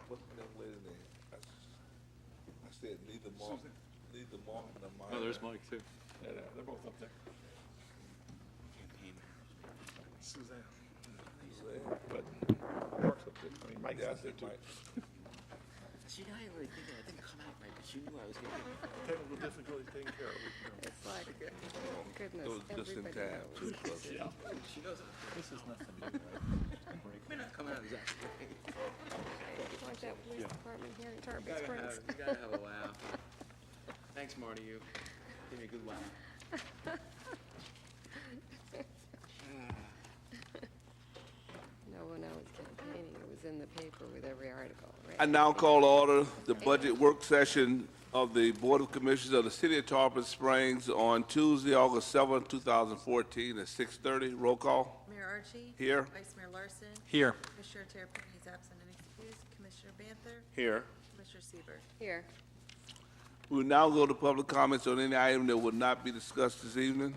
What's the young lady's name? I said neither Mark, neither Mark nor Mike. Oh, there's Mike too. Yeah, they're both up there. Suzanne. But Mark's up there. I mean, Mike's Yeah, I up there said too. Mike. See, now you're really thinking I didn't come out right, but you knew I was going to. Technical difficulty taken care of. It's like, goodness, It was just in everybody time, knows. too, trust me. She knows it. This is nothing new, right? May not come out exactly. It's like that police department here in Tarpon Springs. You gotta have a laugh. Thanks, Marty. You give me a good laugh. No one else campaigning. It was in the paper with every article, right? I now call to order the budget work session of the Board of Commissioners of the City of Tarpon Springs on Tuesday, August 7, 2014 at 6:30. Roll call. Mayor Archie? Here. Vice Mayor Larson? Here. Commissioner Tarpon, he's absent and excused. Commissioner Banther? Here. Commissioner Siebert? Here. We will now go to public comments on any item that would not be discussed this evening.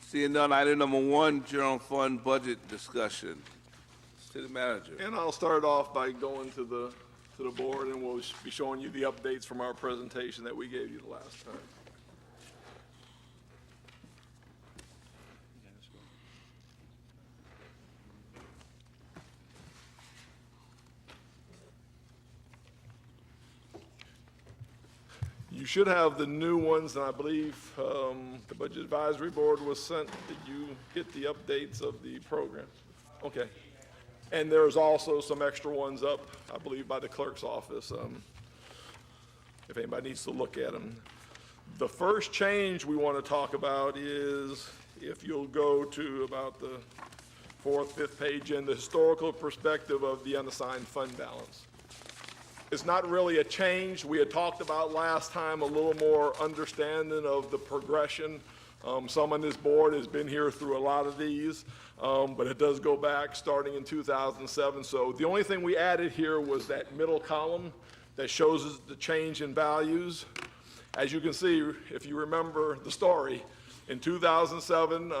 Seeing none, item number 1, general fund budget discussion. City Manager. And I'll start off by going to the board, and we'll be showing you the updates from our presentation that we gave you the last time. You should have the new ones, and I believe the Budget Advisory Board was sent. Did you get the updates of the program? Okay. And there's also some extra ones up, I believe, by the clerk's office, if anybody needs to look at them. The first change we want to talk about is, if you'll go to about the 4th, 5th page in the historical perspective of the unassigned fund balance. It's not really a change. We had talked about last time a little more understanding of the progression. Some on this board has been here through a lot of these, but it does go back starting in 2007. So the only thing we added here was that middle column that shows us the change in values. As you can see, if you remember the story, in 2007,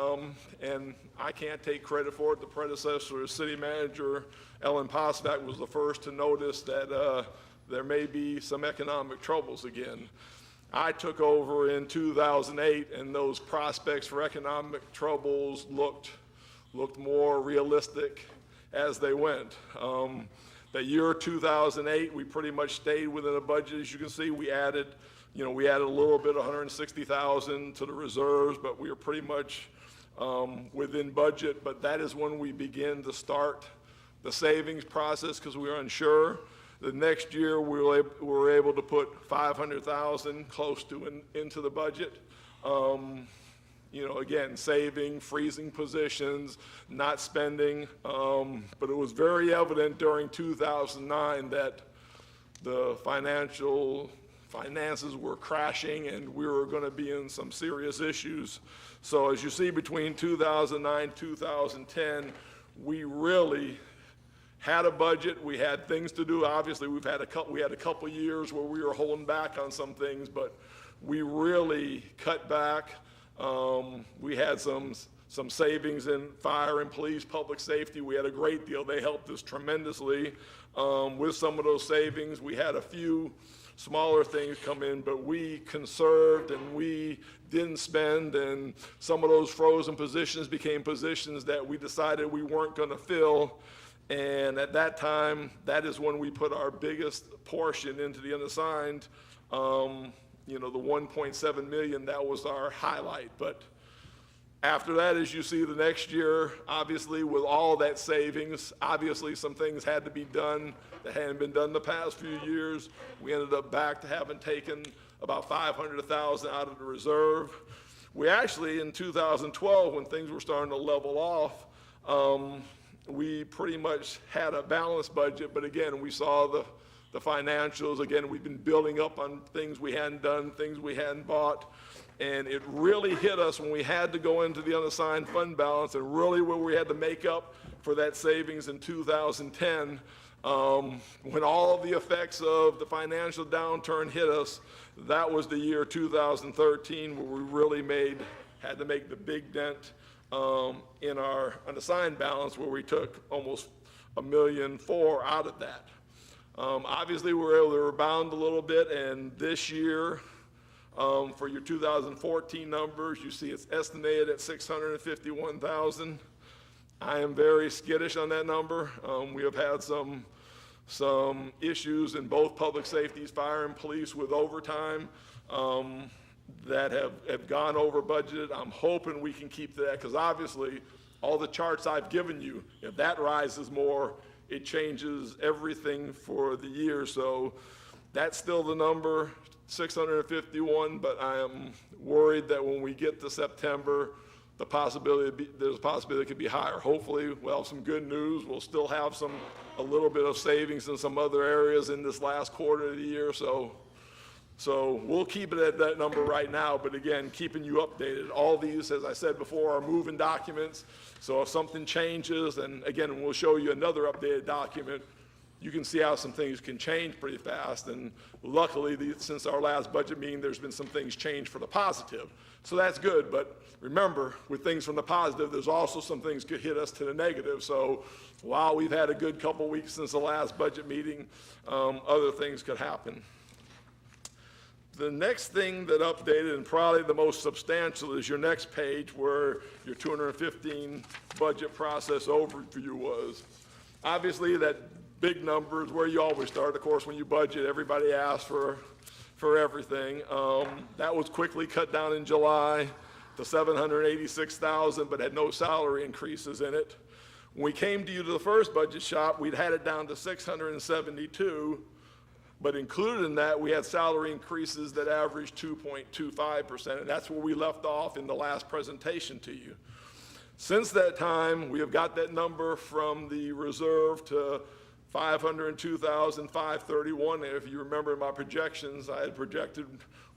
and I can't take credit for it, the predecessor city manager, Ellen Posvac, was the first to notice that there may be some economic troubles again. I took over in 2008, and those prospects for economic troubles looked more realistic as they went. The year 2008, we pretty much stayed within a budget. As you can see, we added a little bit, 160,000 to the reserves, but we were pretty much within budget. But that is when we begin to start the savings process because we were unsure. The next year, we were able to put 500,000 close to into the budget. Again, saving, freezing positions, not spending. But it was very evident during 2009 that the finances were crashing and we were going to be in some serious issues. So as you see, between 2009 2010, we really had a budget. We had things to do. Obviously, we had a couple years where we were holding back on some things, but we really cut back. We had some savings in fire and police, public safety. We had a great deal. They helped us tremendously with some of those savings. We had a few smaller things come in, but we conserved and we didn't spend, and some of those frozen positions became positions that we decided we weren't going to fill. And at that time, that is when we put our biggest portion into the unassigned. The 1.7 million, that was our highlight. But after that, as you see the next year, obviously with all that savings, obviously some things had to be done that hadn't been done the past few years. We ended up back to having taken about 500,000 out of the reserve. We actually, in 2012, when things were starting to level off, we pretty much had a balanced budget, but again, we saw the financials. Again, we've been building up on things we hadn't done, things we hadn't bought, and it really hit us when we had to go into the unassigned fund balance, and really where we had to make up for that savings in 2010, when all of the effects of the financial downturn hit us. That was the year 2013 where we really had to make the big dent in our unassigned balance, where we took almost $1,400,000 out of that. Obviously, we were able to rebound a little bit, and this year, for your 2014 numbers, you see it's estimated at $651,000. I am very skittish on that number. We have had some issues in both public safeties, fire and police with overtime that have gone over budgeted. I'm hoping we can keep that, because obviously all the charts I've given you, if that rises more, it changes everything for the year. So that's still the number, 651, but I am worried that when we get to September, there's a possibility it could be higher. Hopefully, we'll have some good news. We'll still have a little bit of savings in some other areas in this last quarter of the year. So we'll keep it at that number right now, but again, keeping you updated. All these, as I said before, are moving documents. So if something changes, and again, we'll show you another updated document, you can see how some things can change pretty fast. And luckily, since our last budget meeting, there's been some things changed for the positive. So that's good, but remember, with things from the positive, there's also some things could hit us to the negative. So while we've had a good couple weeks since the last budget meeting, other things could happen. The next thing that updated, and probably the most substantial, is your next page where your 215 budget process overview was. Obviously, that big number is where you always start. Of course, when you budget, everybody asks for everything. That was quickly cut down in July to $786,000, but had no salary increases in it. When we came to you to the first budget shop, we'd had it down to $672,000. But included in that, we had salary increases that averaged 2.25%, and that's where we left off in the last presentation to you. Since that time, we have got that number from the reserve to $502,531. And if you remember my projections, I had projected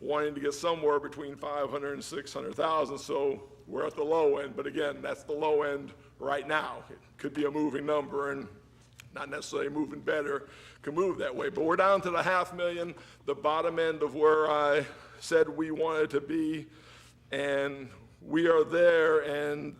wanting to get somewhere between $500,000 and $600,000, so we're at the low end. But again, that's the low end right now. It could be a moving number, and not necessarily moving better, can move that way. But we're down to the $500,000, the bottom end of where I said we wanted to be, and we are there, and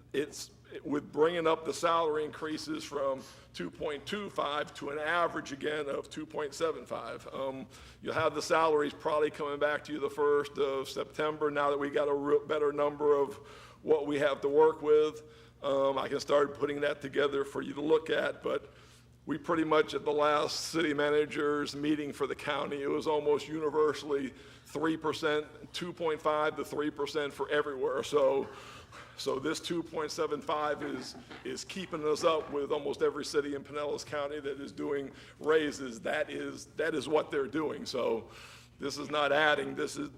with bringing up the salary increases from 2.25 to an average again of 2.75. You'll have the salaries probably coming back to you the 1st of September now that we got a better number of what we have to work with. I can start putting that together for you to look at, but we pretty much at the last city managers meeting for the county, it was almost universally 3%, 2.5 to 3% for everywhere. So this 2.75 is keeping us up with almost every city in Pinellas County that is doing raises. That is what they're doing. So this is not adding. This is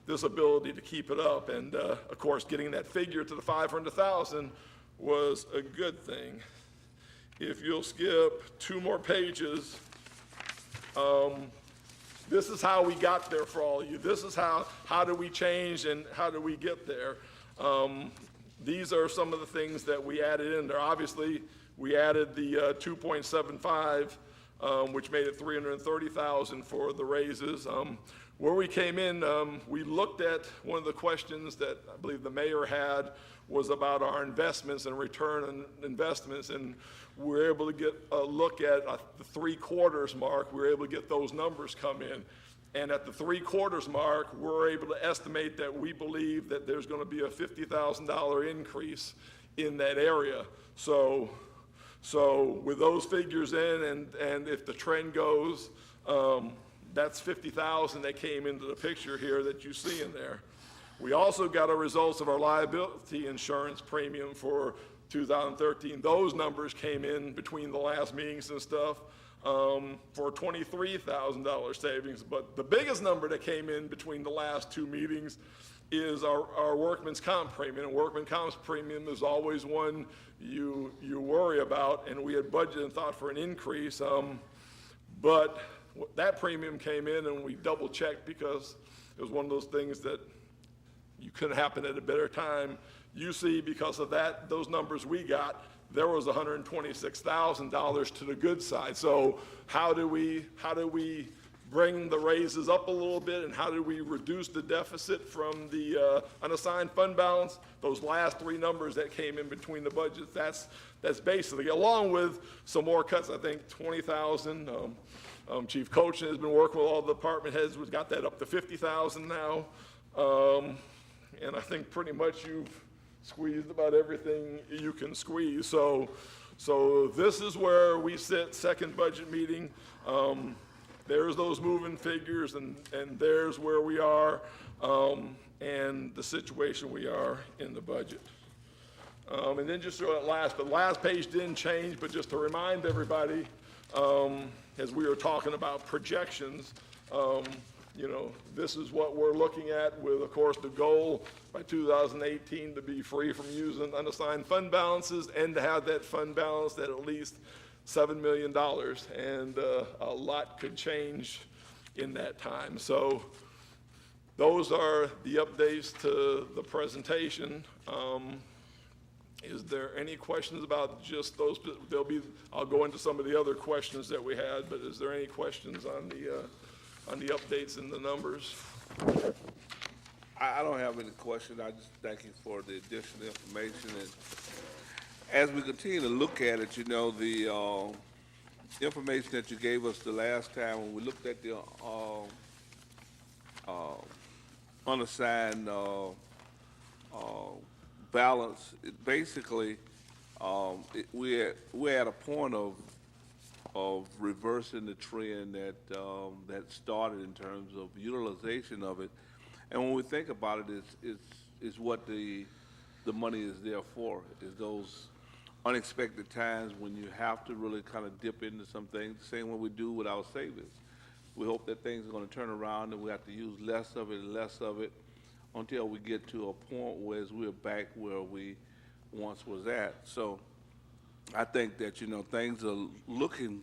this ability to keep it up. And of course, getting that figure to the 500,000 was a good thing. If you'll skip 2 more pages, this is how we got there for all of you. This is how do we change and how do we get there. These are some of the things that we added in there. Obviously, we added the 2.75, which made it $330,000 for the raises. Where we came in, we looked at one of the questions that I believe the mayor had was about our investments and return on investments, and we were able to get a look at the 3/4 mark. We were able to get those numbers come in. And at the 3/4 mark, we're able to estimate that we believe that there's going to be a $50,000 increase in that area. So with those figures in, and if the trend goes, that's 50,000 that came into the picture here that you see in there. We also got our results of our liability insurance premium for 2013. Those numbers came in between the last meetings and stuff for $23,000 savings. But the biggest number that came in between the last 2 meetings is our workman's comp premium. And workman's comp premium is always one you worry about, and we had budgeted and thought for an increase. But that premium came in, and we double checked because it was one of those things that you couldn't happen at a better time. You see, because of that, those numbers we got, there was $126,000 to the good side. So how do we bring the raises up a little bit, and how did we reduce the deficit from the unassigned fund balance? Those last three numbers that came in between the budgets, that's basically, along with some more cuts, I think 20,000. Chief Coaching has been working with all the department heads. We've got that up to 50,000 now. And I think pretty much you've squeezed about everything you can squeeze. So this is where we sit, second budget meeting. There's those moving figures, and there's where we are, and the situation we are in the budget. And then just the last page didn't change, but just to remind everybody, as we were talking about projections, this is what we're looking at with, of course, the goal by 2018 to be free from using unassigned fund balances and to have that fund balance at least $7 million. And a lot could change in that time. So those are the updates to the presentation. Is there any questions about just those? I'll go into some of the other questions that we had, but is there any questions on the updates and the numbers? I don't have any questions. I just thank you for the additional information. And as we continue to look at it, the information that you gave us the last time when we looked at the unassigned balance, basically, we're at a point of reversing the trend that started in terms of utilization of it. And when we think about it, it's what the money is there for, is those unexpected times when you have to really kind of dip into some things, the same way we do with our savings. We hope that things are going to turn around and we have to use less of it and less of it until we get to a point where we're back where we once was at. So I think that, things are looking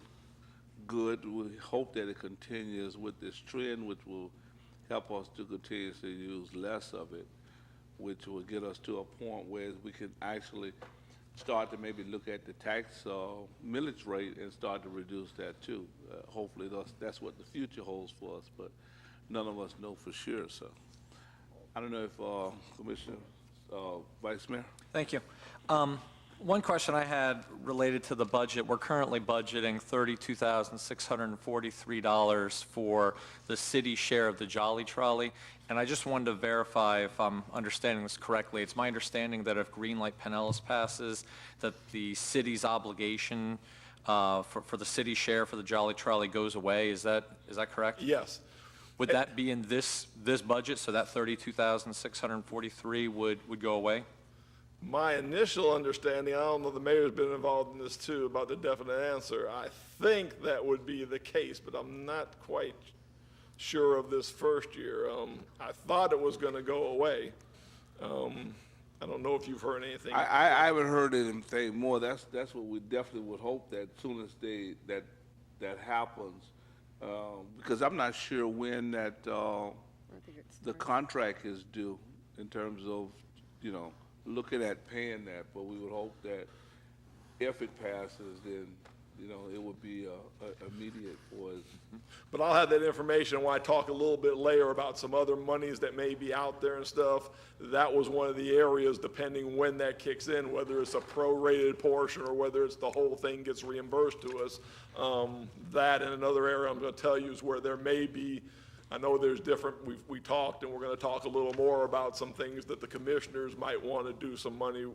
good. We hope that it continues with this trend, which will help us to continuously use less of it, which will get us to a point where we can actually start to maybe look at the tax millage rate and start to reduce that too. Hopefully that's what the future holds for us, but none of us know for sure. So I don't know if Commissioner Vice Mayor. Thank you. One question I had related to the budget. We're currently budgeting $32,643 for the city share of the Jolly Trolley, and I just wanted to verify if I'm understanding this correctly. It's my understanding that if Greenlight Pinellas passes, that the city's obligation for the city share for the Jolly Trolley goes away. Is that correct? Yes. Would that be in this budget, so that $32,643 would go away? My initial understanding, I don't know, the mayor's been involved in this too, about the definite answer. I think that would be the case, but I'm not quite sure of this first year. I thought it was going to go away. I don't know if you've heard anything. I haven't heard anything more. That's what we definitely would hope, that as soon as that happens, because I'm not sure when that the contract is due in terms of looking at paying that, but we would hope that if it passes, then it would be immediate for us. But I'll have that information when I talk a little bit later about some other monies that may be out there and stuff. That was one of the areas, depending when that kicks in, whether it's a prorated portion or whether it's the whole thing gets reimbursed to us. That and another area I'm going to tell you is where there may be, I know there's different, we talked, and we're going to talk a little more about some things that the commissioners might want to do some money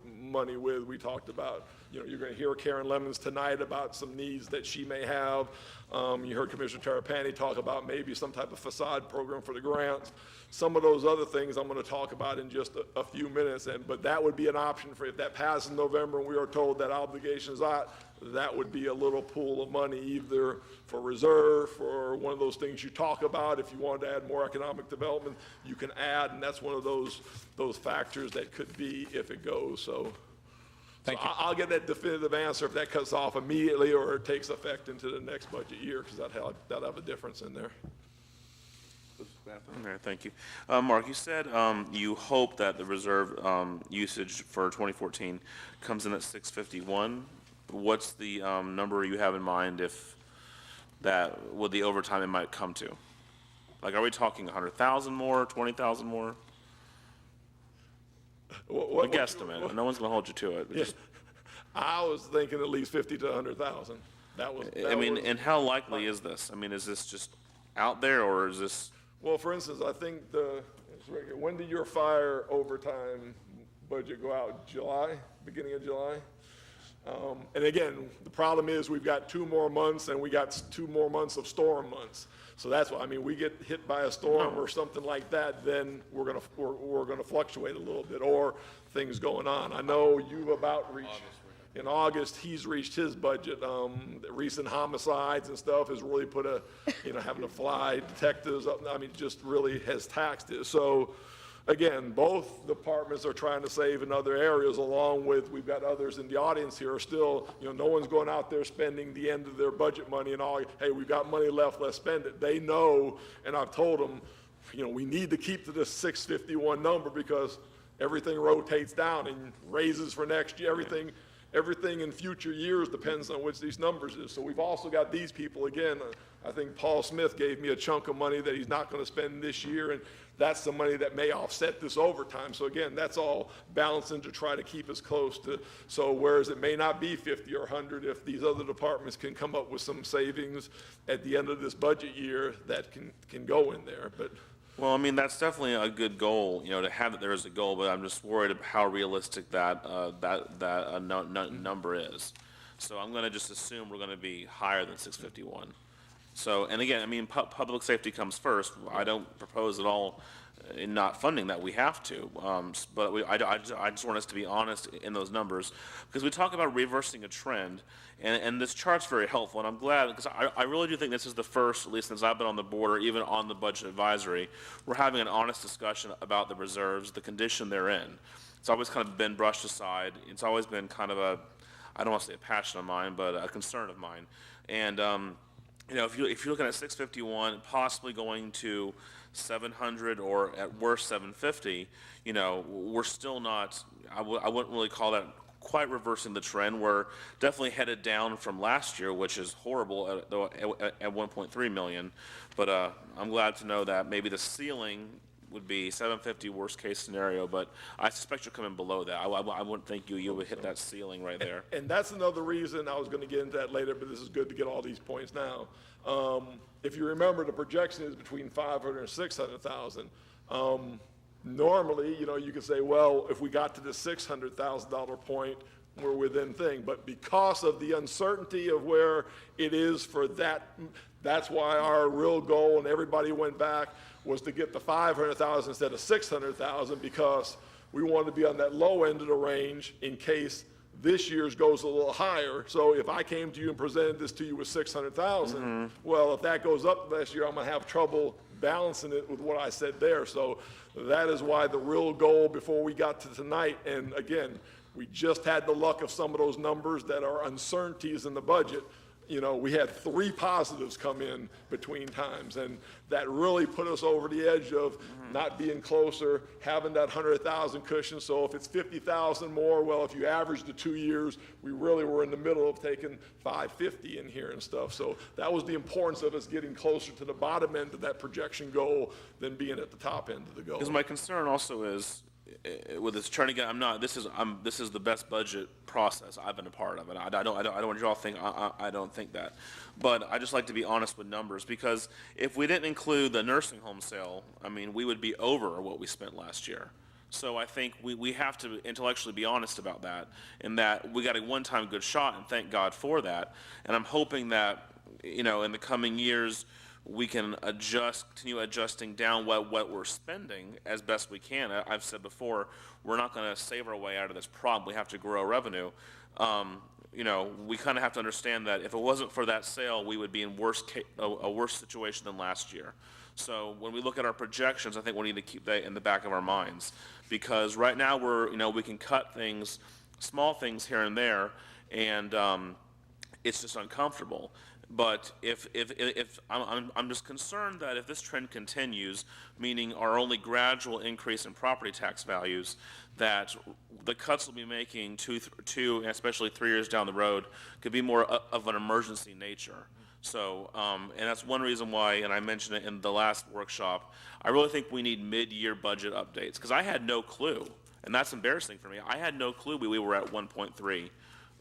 with. We talked about, you're going to hear Karen Lemons tonight about some needs that she may have. You heard Commissioner Tarpon talk about maybe some type of facade program for the grants. Some of those other things I'm going to talk about in just a few minutes, but that would be an option for if that passes in November and we are told that obligation is out. That would be a little pool of money either for reserve, for one of those things you talk about. If you wanted to add more economic development, you can add, and that's one of those factors that could be if it goes. So Thank you. I'll get that definitive answer if that cuts off immediately or it takes effect into the next budget year, because that'll have a difference in there. Okay, thank you. Mark, you said you hope that the reserve usage for 2014 comes in at 651. What's the number you have in mind if that with the overtime it might come to? Like, are we talking 100,000 more, 20,000 more? A guesstimate. No one's gonna hold you to it. But Yeah. just, I was thinking at least 50 to 100,000. That was. I mean, and how likely is this? I mean, is this just out there, or is this? Well, for instance, I think when did your fire overtime budget go out? July, beginning of July? And again, the problem is we've got 2 more months and we got 2 more months of storm months. So that's why, I mean, we get hit by a storm or something like that, then we're gonna fluctuate a little bit, or things going on. I know you've about reached, in August, he's reached his budget. The recent homicides and stuff has really put having to fly detectives up, I mean, just really has taxed it. So, again, both departments are trying to save in other areas, along with, we've got others in the audience here are still, no one's going out there spending the end of their budget money and all, hey, we've got money left, let's spend it. They know, and I've told them, we need to keep to this 651 number because everything rotates down and raises for next year, everything in future years depends on which these numbers is. So we've also got these people, again, I think Paul Smith gave me a chunk of money that he's not going to spend this year, and that's the money that may offset this overtime. So again, that's all balancing to try to keep us close to, so whereas it may not be 50 or 100, if these other departments can come up with some savings at the end of this budget year, that can go in there, but. Well, I mean, that's definitely a good goal, to have it there as a goal, but I'm just worried about how realistic that number is. So I'm gonna just assume we're gonna be higher than 651. So, and again, I mean, public safety comes first. I don't propose at all in not funding that. We have to. But I just want us to be honest in those numbers, because we talk about reversing a trend, and this chart's very helpful, and I'm glad, because I really do think this is the first, at least since I've been on the board, or even on the budget advisory, we're having an honest discussion about the reserves, the condition they're in. It's always kind of been brushed aside. It's always been kind of I don't want to say a passion of mine, but a concern of mine. And, if you're looking at 651, possibly going to 700, or at worst 750, we're still not, I wouldn't really call that quite reversing the trend. We're definitely headed down from last year, which is horrible at 1.3 million. But I'm glad to know that maybe the ceiling would be 750 worst case scenario, but I suspect you're coming below that. I wouldn't think you would hit that ceiling right there. And that's another reason, I was going to get into that later, but this is good to get all these points now. If you remember, the projection is between 500 and 600,000. Normally, you could say, well, if we got to the $600,000 point, we're within thing. But because of the uncertainty of where it is for that's why our real goal, and everybody went back, was to get the 500,000 instead of 600,000, because we wanted to be on that low end of the range in case this year's goes a little higher. So if I came to you and presented this to you with 600,000, well, if that goes up this year, I'm gonna have trouble balancing it with what I said there. So that is why the real goal before we got to tonight, and again, we just had the luck of some of those numbers that are uncertainties in the budget. We had 3 positives come in between times, and that really put us over the edge of not being closer, having that 100,000 cushion. So if it's 50,000 more, well, if you average the 2 years, we really were in the middle of taking 550 in here and stuff. So that was the importance of us getting closer to the bottom end of that projection goal than being at the top end of the goal. Because my concern also is, with this trying to get, this is the best budget process I've been a part of, and I don't want you all to think I don't think that, but I just like to be honest with numbers, because if we didn't include the nursing home sale, we would be over what we spent last year. So I think we have to intellectually be honest about that, and that we got a one-time good shot, and thank God for that. And I'm hoping that in the coming years, we can continue adjusting down what we're spending as best we can. I've said before, we're not going to save our way out of this problem. We have to grow revenue. We kind of have to understand that if it wasn't for that sale, we would be in a worse situation than last year. So when we look at our projections, I think we need to keep that in the back of our minds, because right now we can cut things, small things here and there, and it's just uncomfortable. But if I'm just concerned that if this trend continues, meaning our only gradual increase in property tax values, that the cuts we'll be making two, especially 3 years down the road, could be more of an emergency nature. So, and that's one reason why, and I mentioned it in the last workshop, I really think we need mid-year budget updates, because I had no clue, and that's embarrassing for me. I had no clue we were at 1.3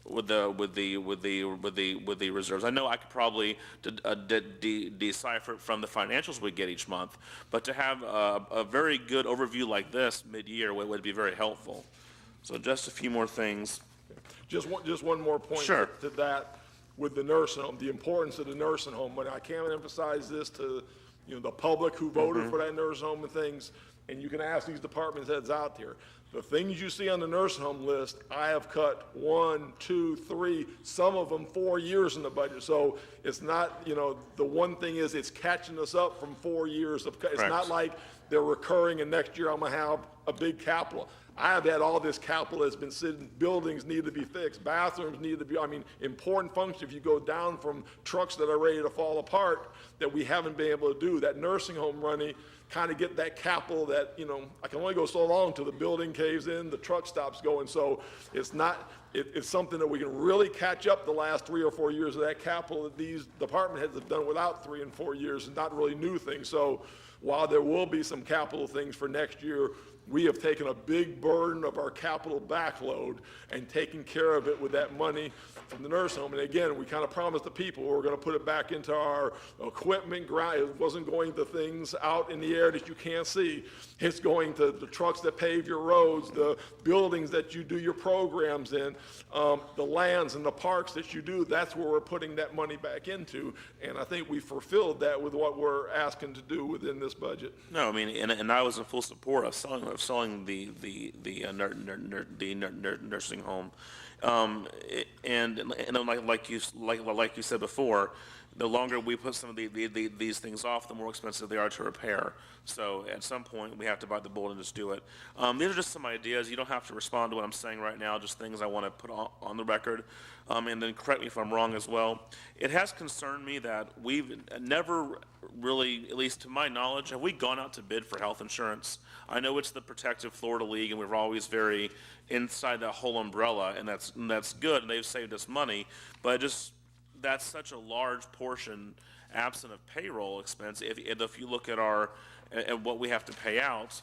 with the reserves. I know I could probably decipher it from the financials we get each month, but to have a very good overview like this mid-year would be very helpful. So just a few more things. Just one more point Sure. to that with the nursing home, the importance of the nursing home. But I can't emphasize this to, the public who voted for that nursing home and things, and you can ask these department heads out there. The things you see on the nursing home list, I have cut 1, 2, 3, some of them 4 years in the budget. So it's not, the one thing is it's catching us up from 4 years of, it's Correct. not like they're recurring and next year I'm gonna have a big capital. I have had all this capital that's been sitting, buildings need to be fixed, bathrooms need to be, important functions. If you go down from trucks that are ready to fall apart that we haven't been able to do, that nursing home running, kind of get that capital that, I can only go so long till the building caves in, the truck stops going. So it's not, it's something that we can really catch up the last 3 or 4 years of that capital that these department heads have done without 3 and 4 years and not really new things. So while there will be some capital things for next year, we have taken a big burden of our capital backload and taken care of it with that money from the nursing home. And again, we kind of promised the people we're going to put it back into our equipment. It wasn't going to things out in the air that you can't see. It's going to the trucks that pave your roads, the buildings that you do your programs in, the lands and the parks that you do. That's where we're putting that money back into. And I think we fulfilled that with what we're asking to do within this budget. No, and I was in full support of selling the nursing home, and like you said before, the longer we put some of these things off, the more expensive they are to repair. So at some point, we have to bite the bullet and just do it. These are just some ideas. You don't have to respond to what I'm saying right now, just things I want to put on the record. And then correct me if I'm wrong as well. It has concerned me that we've never really, at least to my knowledge, have we gone out to bid for health insurance. I know it's the Protective Florida League, and we're always very inside that whole umbrella, and that's good, and they've saved us money, but that's such a large portion absent of payroll expense. If you look at at what we have to pay out,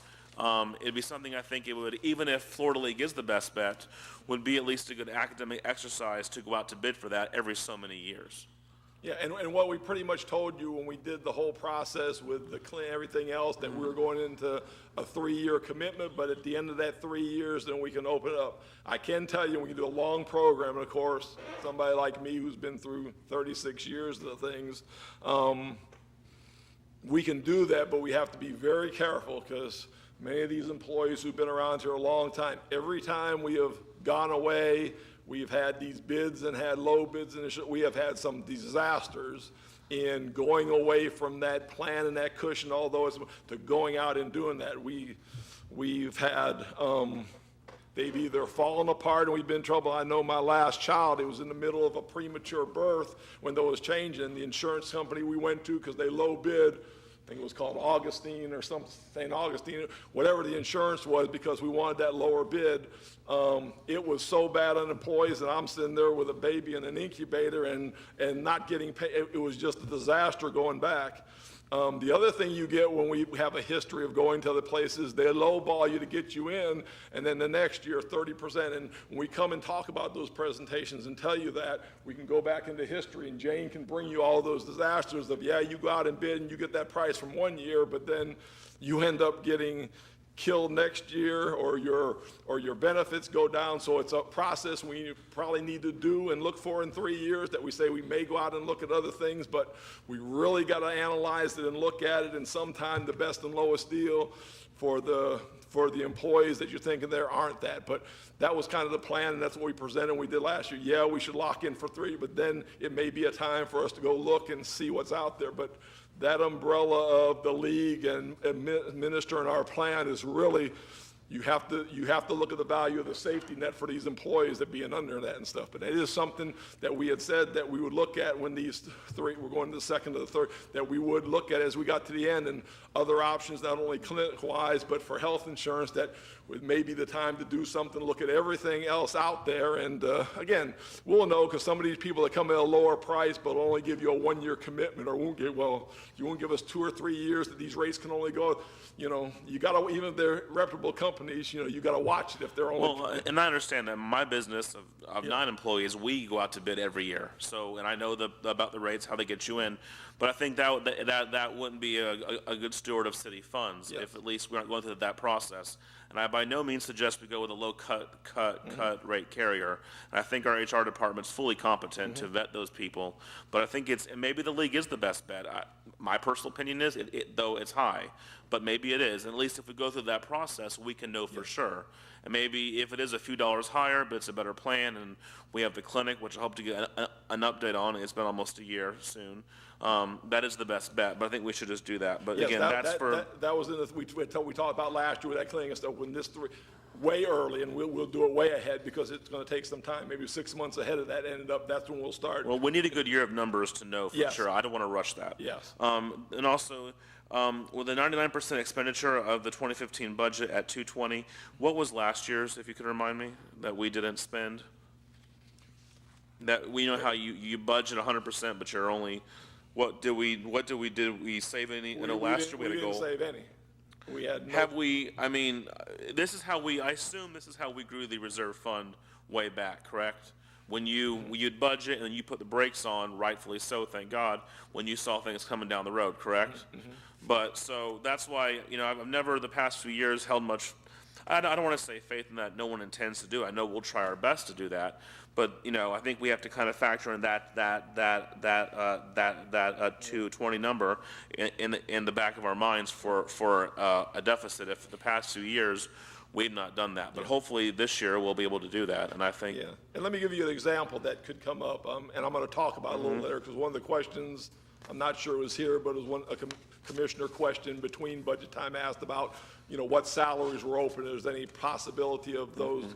it'd be something I think it would, even if Florida League is the best bet, would be at least a good academic exercise to go out to bid for that every so many years. Yeah, and what we pretty much told you when we did the whole process with the clean, everything else, that we were going into a 3-year commitment, but at the end of that 3 years, then we can open it up. I can tell you, we can do a long program, and of course, somebody like me who's been through 36 years of the things, we can do that, but we have to be very careful because many of these employees who've been around here a long time, every time we have gone away, we've had these bids and had low bids, and we have had some disasters in going away from that plan and that cushion, although it's to going out and doing that. We've had, they've either fallen apart and we've been in trouble. I know my last child, it was in the middle of a premature birth when there was changing. The insurance company we went to, because they low bid, I think it was called Augustine or something, St. Augustine, whatever the insurance was, because we wanted that lower bid. It was so bad on employees that I'm sitting there with a baby in an incubator and not getting paid. It was just a disaster going back. The other thing you get when we have a history of going to other places, they lowball you to get you in, and then the next year 30%. And when we come and talk about those presentations and tell you that, we can go back into history, and Jane can bring you all those disasters of, yeah, you go out and bid and you get that price from one year, but then you end up getting killed next year, or your benefits go down. So it's a process we probably need to do and look for in 3 years, that we say we may go out and look at other things, but we really got to analyze it and look at it, and sometime the best and lowest deal for the employees that you're thinking there aren't that. But that was kind of the plan, and that's what we presented and we did last year. Yeah, we should lock in for 3, but then it may be a time for us to go look and see what's out there. But that umbrella of the league and administering our plan is really you have to look at the value of the safety net for these employees that being under that and stuff. But it is something that we had said that we would look at when these three, we're going to the second to the third, that we would look at as we got to the end, and other options, not only clinic-wise, but for health insurance, that would maybe the time to do something, look at everything else out there. And again, we'll know, because some of these people that come at a lower price but will only give you a 1-year commitment, or won't give, well, you won't give us 2 or 3 years that these rates can only go, you know, you got to, even if they're reputable companies, you know, you got to watch it if they're only. Well, and I understand that my business of 9 employees, we go out to bid every year. So, and I know about the rates, how they get you in. But I think that wouldn't be a good steward of city funds if at least we're not going through that process. And I by no means suggest we go with a low cut rate carrier. And I think our HR department's fully competent to vet those people. But I think maybe the league is the best bet. My personal opinion is, though it's high, but maybe it is. And at least if we go through that process, we can know for sure. And maybe if it is a few dollars higher, but it's a better plan, and we have the clinic, which I hope to get an update on. It's been almost a year soon. That is the best bet, but I think we should just do that. But Yes, again, that was in the, we talked about last year with that clinic and stuff, when this way early, and we'll do it way ahead, because it's going to take some time, maybe 6 months ahead of that ended up, that's when we'll start. well, we need a good year of numbers to know for Yes. sure. I don't want to rush that. Yes. And also, with the 99% expenditure of the 2015 budget at 220, what was last year's, if you could remind me, that we didn't spend? That we know how you budget 100%, but you're only, did we save any? You know, last year we had a goal. We didn't save any. We had no. Have we, I mean, I assume this is how we grew the reserve fund way back, correct? When you'd budget and you put the brakes on, rightfully so, thank God, when you saw things coming down the road, correct? But, so that's why, you know, I've never, the past few years, held much, I don't want to say faith in that no one intends to do. I know we'll try our best to do that, but, you know, I think we have to kind of factor in that 220 number in the back of our minds for a deficit. If the past 2 years we've not done that, but hopefully this year we'll be able to do that. And I think, Yeah, and let me give you an example that could come up, and I'm going to talk about it a little later, because one of the questions, I'm not sure it was here, but it was a commissioner question between budget time asked about, you know, what salaries were open, if there's any possibility of those.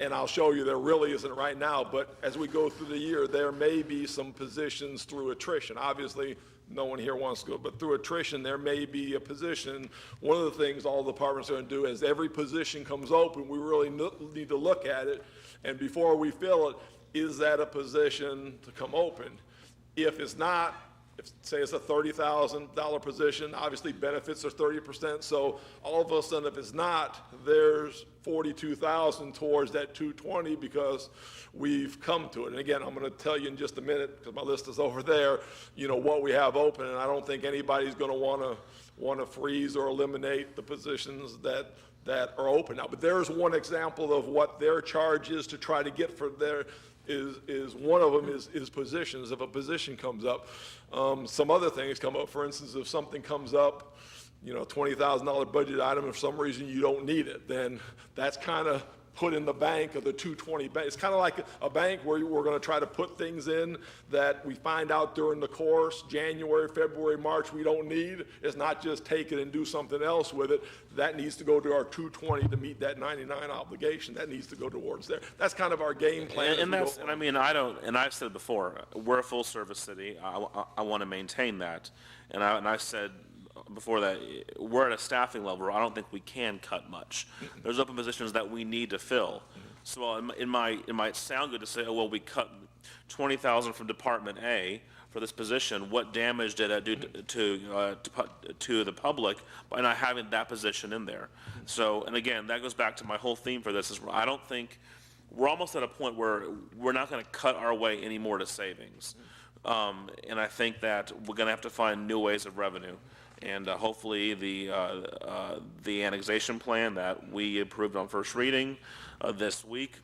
And I'll show you there really isn't right now, but as we go through the year, there may be some positions through attrition. Obviously, no one here wants to go, but through attrition, there may be a position. One of the things all the departments are going to do is every position comes open, we really need to look at it, and before we fill it, is that a position to come open? If it's not, if, say it's a $30,000 position, obviously benefits are 30%, so all of a sudden, if it's not, there's $42,000 towards that 220 because we've come to it. And again, I'm going to tell you in just a minute, because my list is over there, you know, what we have open, and I don't think anybody's going to want to freeze or eliminate the positions that are open now. But there's one example of what their charge is to try to get for their, is one of them is positions. If a position comes up, some other things come up. For instance, if something comes up, you know, $20,000 budget item, if for some reason you don't need it, then that's kind of put in the bank of the 220 bank. It's kind of like a bank where we're going to try to put things in that we find out during the course, January, February, March, we don't need. It's not just take it and do something else with it. That needs to go to our 220 to meet that 99 obligation. That needs to go towards there. That's kind of our game plan. and I mean, I've said it before, we're a full service city. I want to maintain that. And I've said before that, we're at a staffing level where I don't think we can cut much. There's open positions that we need to fill. So it might sound good to say, oh, well, we cut 20,000 from Department A for this position. What damage did that do to the public by not having that position in there? So, and again, that goes back to my whole theme for this is I don't think, we're almost at a point where we're not going to cut our way anymore to savings. And I think that we're going to have to find new ways of revenue. And hopefully the annexation plan that we approved on first reading this week,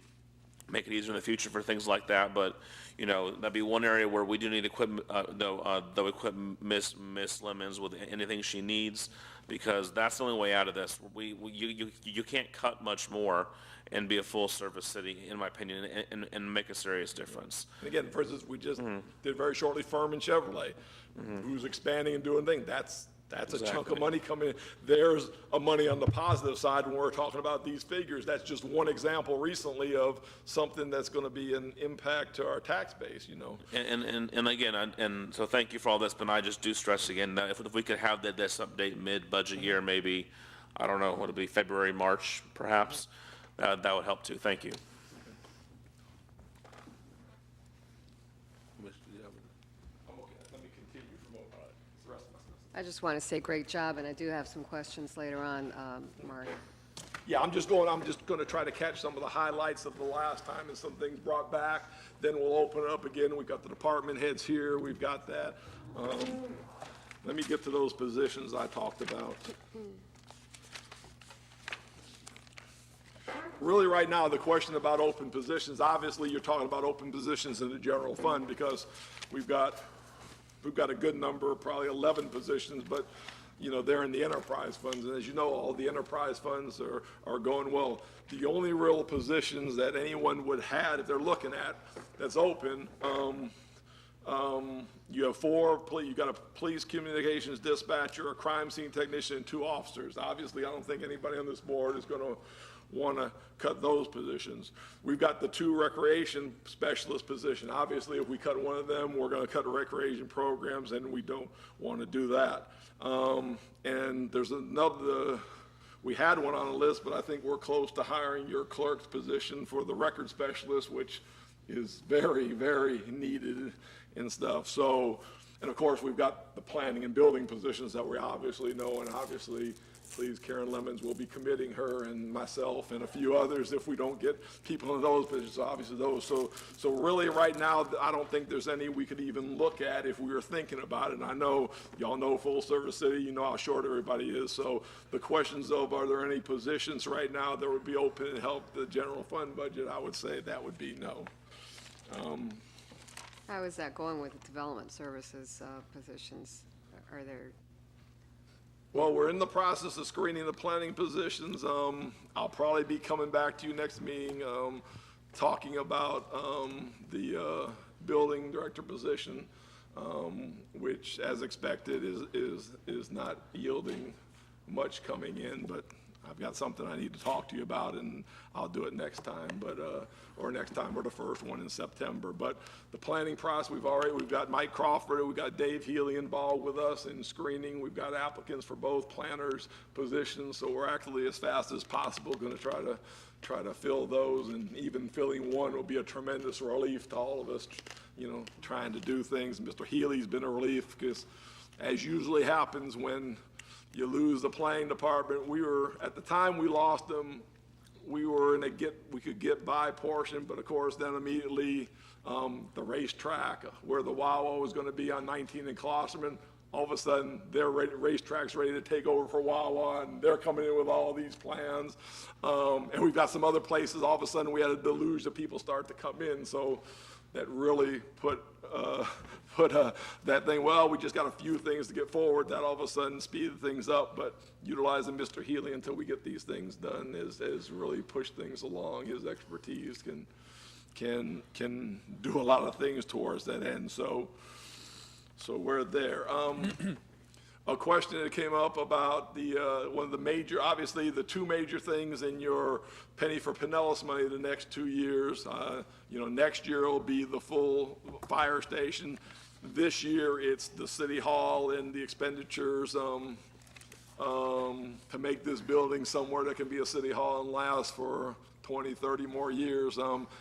make it easier in the future for things like that. But, you know, that'd be one area where we do need equipment, though equip Miss Lemons with anything she needs, because that's the only way out of this. You can't cut much more and be a full-service city, in my opinion, and make a serious difference. And again, for instance, we just did very shortly Furman Chevrolet, who's expanding and doing things. That's a chunk Exactly. of money coming in. There's a money on the positive side when we're talking about these figures. That's just one example recently of something that's going to be an impact to our tax base, you know. And again, and so thank you for all this, but I just do stress again that if we could have this update mid-budget year, maybe, I don't know, would it be February, March, perhaps? That would help too. Thank you. Mr. Evans? I'm okay. Let me continue from the rest of my stuff. I just want to say great job, and I do have some questions later on, Mark. Yeah, I'm just going to try to catch some of the highlights of the last time and some things brought back. Then we'll open it up again. We've got the department heads here. We've got that. Let me get to those positions I talked about. Really, right now, the question about open positions, obviously, you're talking about open positions in the general fund because we've got a good number, probably 11 positions, but, you know, they're in the enterprise funds. And as you know, all the enterprise funds are going well. The only real positions that anyone would have, if they're looking at, that's open, you have you got a police communications dispatcher, a crime scene technician, and 2 officers. Obviously, I don't think anybody on this board is going to want to cut those positions. We've got the 2 recreation specialist position. Obviously, if we cut one of them, we're going to cut recreation programs, and we don't want to do that. And there's another, we had one on the list, but I think we're close to hiring your clerk's position for the record specialist, which is very, very needed and stuff. So, and of course, we've got the planning and building positions that we obviously know, and obviously, please, Karen Lemons will be committing her and myself and a few others if we don't get people in those positions, obviously those. So really right now, I don't think there's any we could even look at if we were thinking about it. And I know, y'all know Full Service City, you know how short everybody is. So the questions of, are there any positions right now that would be open and help the general fund budget? I would say that would be no. How is that going with the development services positions? Are there, Well, we're in the process of screening the planning positions. I'll probably be coming back to you next meeting, talking about the building director position, which, as expected, is not yielding much coming in, but I've got something I need to talk to you about, and I'll do it next time, but, or the first one in September. But the planning process, we've got Mike Crawford, we've got Dave Healy involved with us in screening. We've got applicants for both planners positions, so we're actually, as fast as possible, going to try to fill those, and even filling one will be a tremendous relief to all of us, you know, trying to do things. Mr. Healy's been a relief, because as usually happens when you lose the planning department, at the time we lost them, we were in we could get by portion, but of course then immediately the racetrack where the Wawa was going to be on 19 and Klosterman, all of a sudden their racetrack's ready to take over for Wawa, and they're coming in with all these plans. And we've got some other places, all of a sudden we had a deluge of people start to come in, so that really put that thing, well, we just got a few things to get forward, that all of a sudden speeded things up, but utilizing Mr. Healy until we get these things done is really pushed things along. His expertise can do a lot of things towards that end, so we're there. A question that came up about one of the major, obviously the 2 major things in your penny for Pinellas money the next 2 years. You know, next year will be the full fire station. This year it's the city hall and the expenditures to make this building somewhere that can be a city hall and last for 20, 30 more years.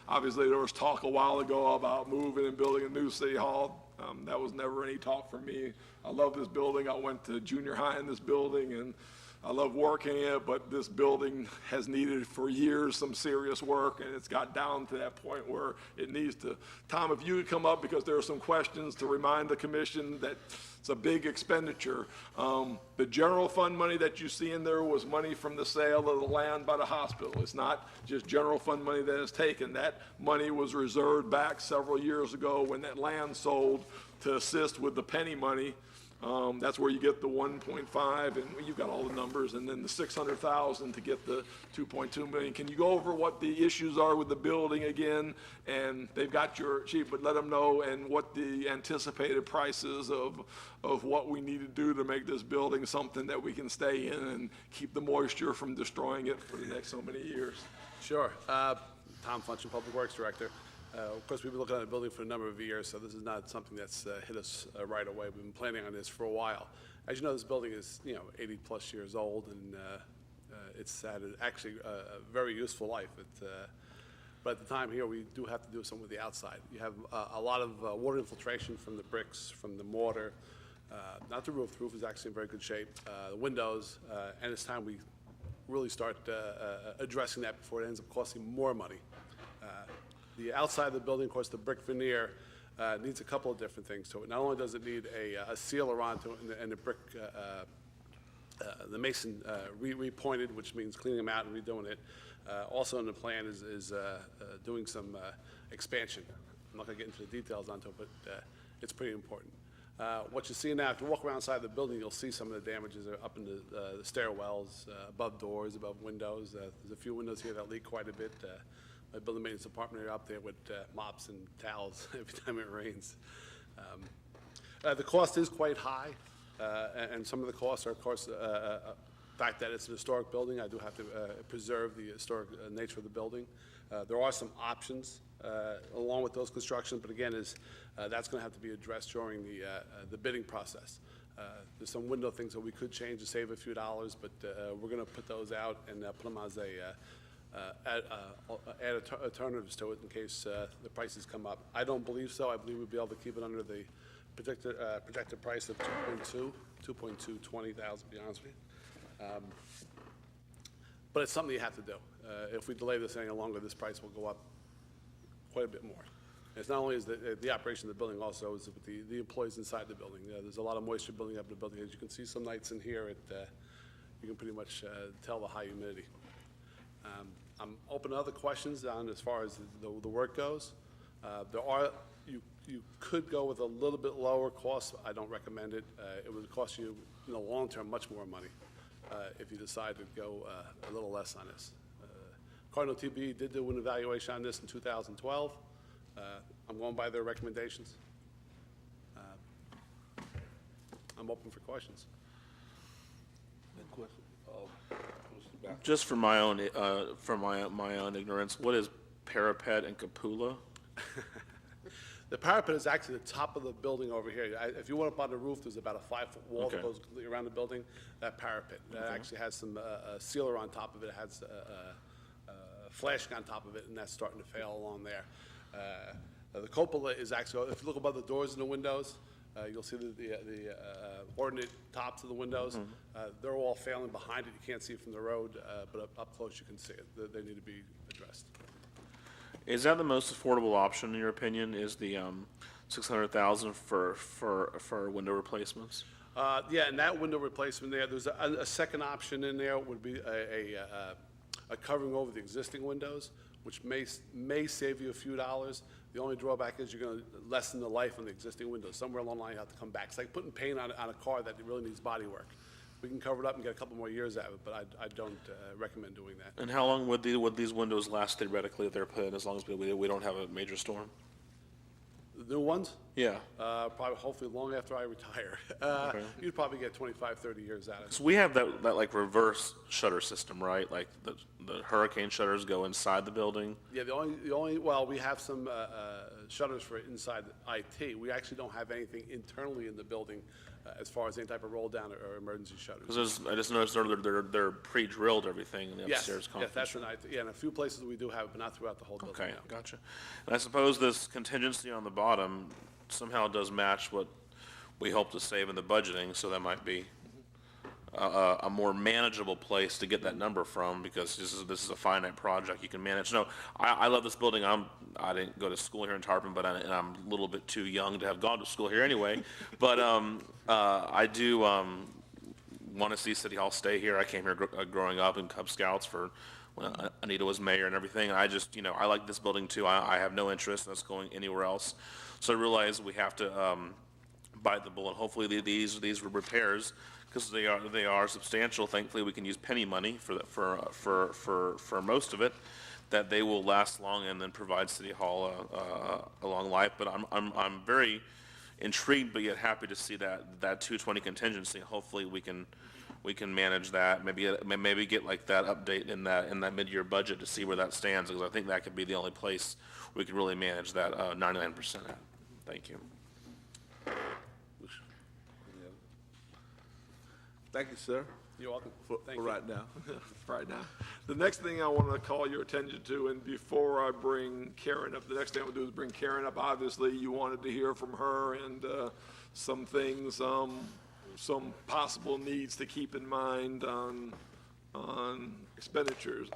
Obviously there was talk a while ago about moving and building a new city hall. That was never any talk for me. I love this building. I went to junior high in this building, and I love working in it, but this building has needed for years some serious work, and it's got down to that point where it needs to. Tom, if you could come up, because there are some questions to remind the commission that it's a big expenditure. The general fund money that you see in there was money from the sale of the land by the hospital. It's not just general fund money that is taken. That money was reserved back several years ago when that land sold to assist with the penny money That's where you get the 1.5, and you've got all the numbers, and then the 600,000 to get the 2.2 million. Can you go over what the issues are with the building again? And they've got your sheet, but let them know, and what the anticipated prices of what we need to do to make this building something that we can stay in and keep the moisture from destroying it for the next so many years. Sure. Tom Funchen, Public Works Director. Of course, we've been looking at the building for a number of years, so this is not something that's hit us right away. We've been planning on this for a while. As you know, this building is, 80-plus years old, and it's had actually a very useful life. But at the time here, we do have to do something with the outside. You have a lot of water infiltration from the bricks, from the mortar, not the roof. The roof is actually in very good shape. The windows, and it's time we really start addressing that before it ends up costing more money. The outside of the building, of course, the brick veneer needs a couple of different things to it. Not only does it need a sealer onto it and the brick, the mason repointed, which means cleaning them out and redoing it. Also in the plan is doing some expansion. I'm not going to get into the details onto it, but it's pretty important. What you see now, if you walk around inside the building, you'll see some of the damages are up in the stairwells, above doors, above windows. There's a few windows here that leak quite a bit. My building maintenance department are up there with mops and towels every time it rains. The cost is quite high, and some of the costs are, of course, the fact that it's an historic building. I do have to preserve the historic nature of the building. There are some options along with those constructions, but again, that's going to have to be addressed during the bidding process. There's some window things that we could change to save a few dollars, but we're going to put those out and put them as add alternatives to it in case the prices come up. I don't believe so. I believe we'll be able to keep it under the projected price of 2.220,000, to be honest with you. But it's something you have to do. If we delay this any longer, this price will go up quite a bit more. It's not only is the operation of the building, also is with the employees inside the building. There's a lot of moisture building up in the building. As you can see some nights in here, you can pretty much tell the high humidity. I'm open to other questions on as far as the work goes. You could go with a little bit lower cost. I don't recommend it. It would cost you, in the long term, much more money if you decide to go a little less on this. Cardinal TB did do an evaluation on this in 2012. I'm going by their recommendations. I'm open for questions. Just for my own, my own ignorance, what is parapet and cupola? The parapet is actually the top of the building over here. If you went up on the roof, there's about a 5-foot wall that Okay. goes completely around the building. That parapet, that actually has some sealer on top of it. It has flashing on top of it, and that's starting to fail along there. The cupola is actually, if you look above the doors and the windows, you'll see the ordinate tops of the windows. They're all failing behind it. You can't see it from the road, but up close you can see it. They need to be addressed. Is that the most affordable option, in your opinion, is the $600,000 for window replacements? Yeah, and that window replacement there's a second option in there would be a covering over the existing windows, which may save you a few dollars. The only drawback is you're going to lessen the life on the existing windows. Somewhere along the line, you have to come back. It's like putting paint on a car that really needs body work. We can cover it up and get a couple more years out of it, but I don't recommend doing that. And how long would these windows last theoretically if they're put in, as long as we don't have a major storm? The new ones? Yeah. Probably, hopefully, long after I retire. You'd probably get 25, 30 years out of it. So we have that like reverse shutter system, right? Like the hurricane shutters go inside the building. Yeah, well, we have some shutters for inside IT. We actually don't have anything internally in the building as far as any type of roll down or emergency shutters. Because I just noticed they're pre-drilled everything in the upstairs Yes, conference that's an IT. Yeah, in a few places we do have it, but not throughout the whole building. Okay, no. gotcha. And I suppose this contingency on the bottom somehow does match what we hope to save in the budgeting, so that might be a more manageable place to get that number from, because this is a finite project you can manage. No, I love this building. I didn't go to school here in Tarpon, but and I'm a little bit too young to have gone to school here anyway. But I do want to see City Hall stay here. I came here growing up in Cub Scouts for when Anita was mayor and everything. And I just, I like this building too. I have no interest in us going anywhere else. So I realize we have to bite the bullet. Hopefully these repairs, because they are substantial, thankfully we can use penny money for most of it, that they will last long and then provide City Hall a long life. But I'm very intrigued, but yet happy to see that 220 contingency. Hopefully we can manage that, maybe get like that update in that mid-year budget to see where that stands, because I think that could be the only place we can really manage that 99% at. Thank you. Thank you, sir, You're welcome. for Thank for you. right now. Right now. The next thing I want to call your attention to, and before I bring Karen up, the next thing I will do is bring Karen up. Obviously, you wanted to hear from her and some things, some possible needs to keep in mind on expenditures.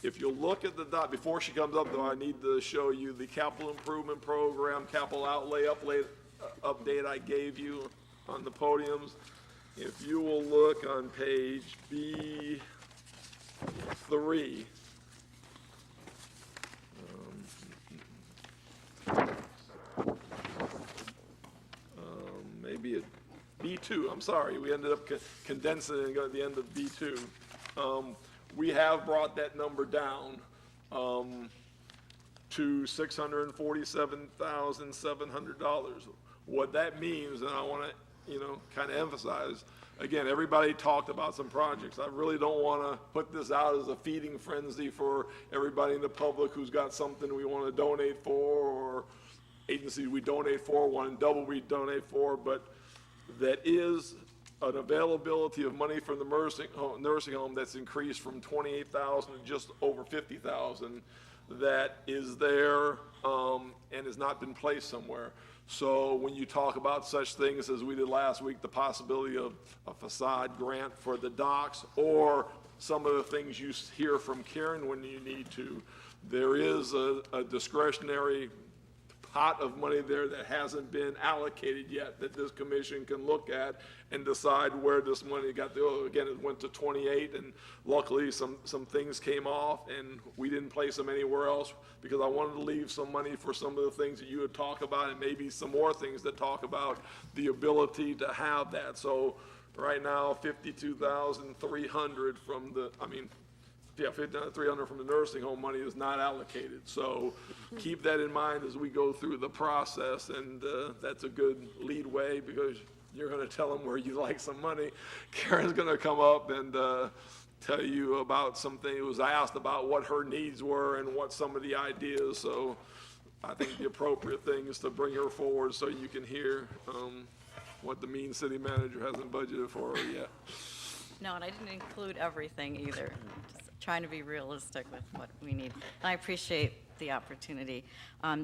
If you look at the before she comes up, though, I need to show you the capital improvement program, capital outlay update I gave you on the podiums. If you will look on page B3, maybe at B2, I'm sorry, we ended up condensing it and got to the end of B2. We have brought that number down to $647,700. What that means, and I want to, kind of emphasize, again, everybody talked about some projects. I really don't want to put this out as a feeding frenzy for everybody in the public who's got something we want to donate for, or agencies we donate for, one double we donate for, but that is an availability of money from the nursing home that's increased from 28,000 to just over 50,000 that is there and has not been placed somewhere. So when you talk about such things as we did last week, the possibility of a facade grant for the docks, or some of the things you hear from Karen when you need to, there is a discretionary pot of money there that hasn't been allocated yet that this commission can look at and decide where this money got to go. Again, it went to 28, and luckily some things came off and we didn't place them anywhere else because I wanted to leave some money for some of the things that you would talk about, and maybe some more things that talk about the ability to have that. So right now, 52,300 from the, yeah, 5,300 from the nursing home money is not allocated. So keep that in mind as we go through the process, and that's a good lead way because you're going to tell them where you'd like some money. Karen's going to come up and tell you about something. It was asked about what her needs were and what some of the ideas. So I think the appropriate thing is to bring her forward so you can hear what the mean city manager hasn't budgeted for her yet. No, and I didn't include everything either. Just trying to be realistic with what we need. And I appreciate the opportunity.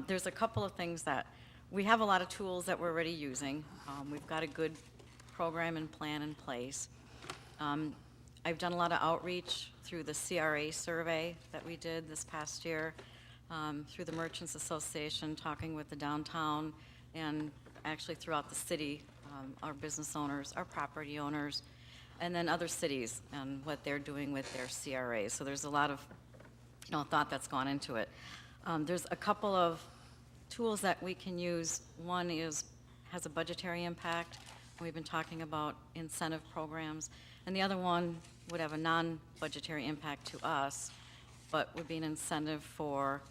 There's a couple of things that, we have a lot of tools that we're already using. We've got a good program and plan in place. I've done a lot of outreach through the CRA survey that we did this past year, through the Merchants Association, talking with the downtown, and actually throughout the city, our business owners, our property owners, and then other cities and what they're doing with their CRAs. So there's a lot of thought that's gone into it. There's a couple of tools that we can use. One has a budgetary impact. We've been talking about incentive programs. And the other one would have a non-budgetary impact to us, but would be an incentive for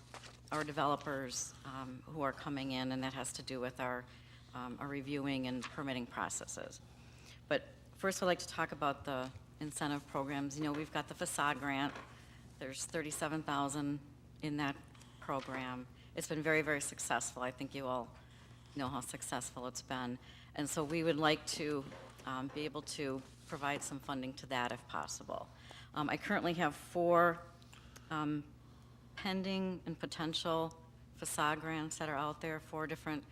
our developers who are coming in, and that has to do with our reviewing and permitting processes. But first, I'd like to talk about the incentive programs. We've got the facade grant. There's $37,000 in that program. It's been very, very successful. I think you all know how successful it's been. And so we would like to be able to provide some funding to that if possible. I currently have 4 pending and potential facade grants that are out there, 4 different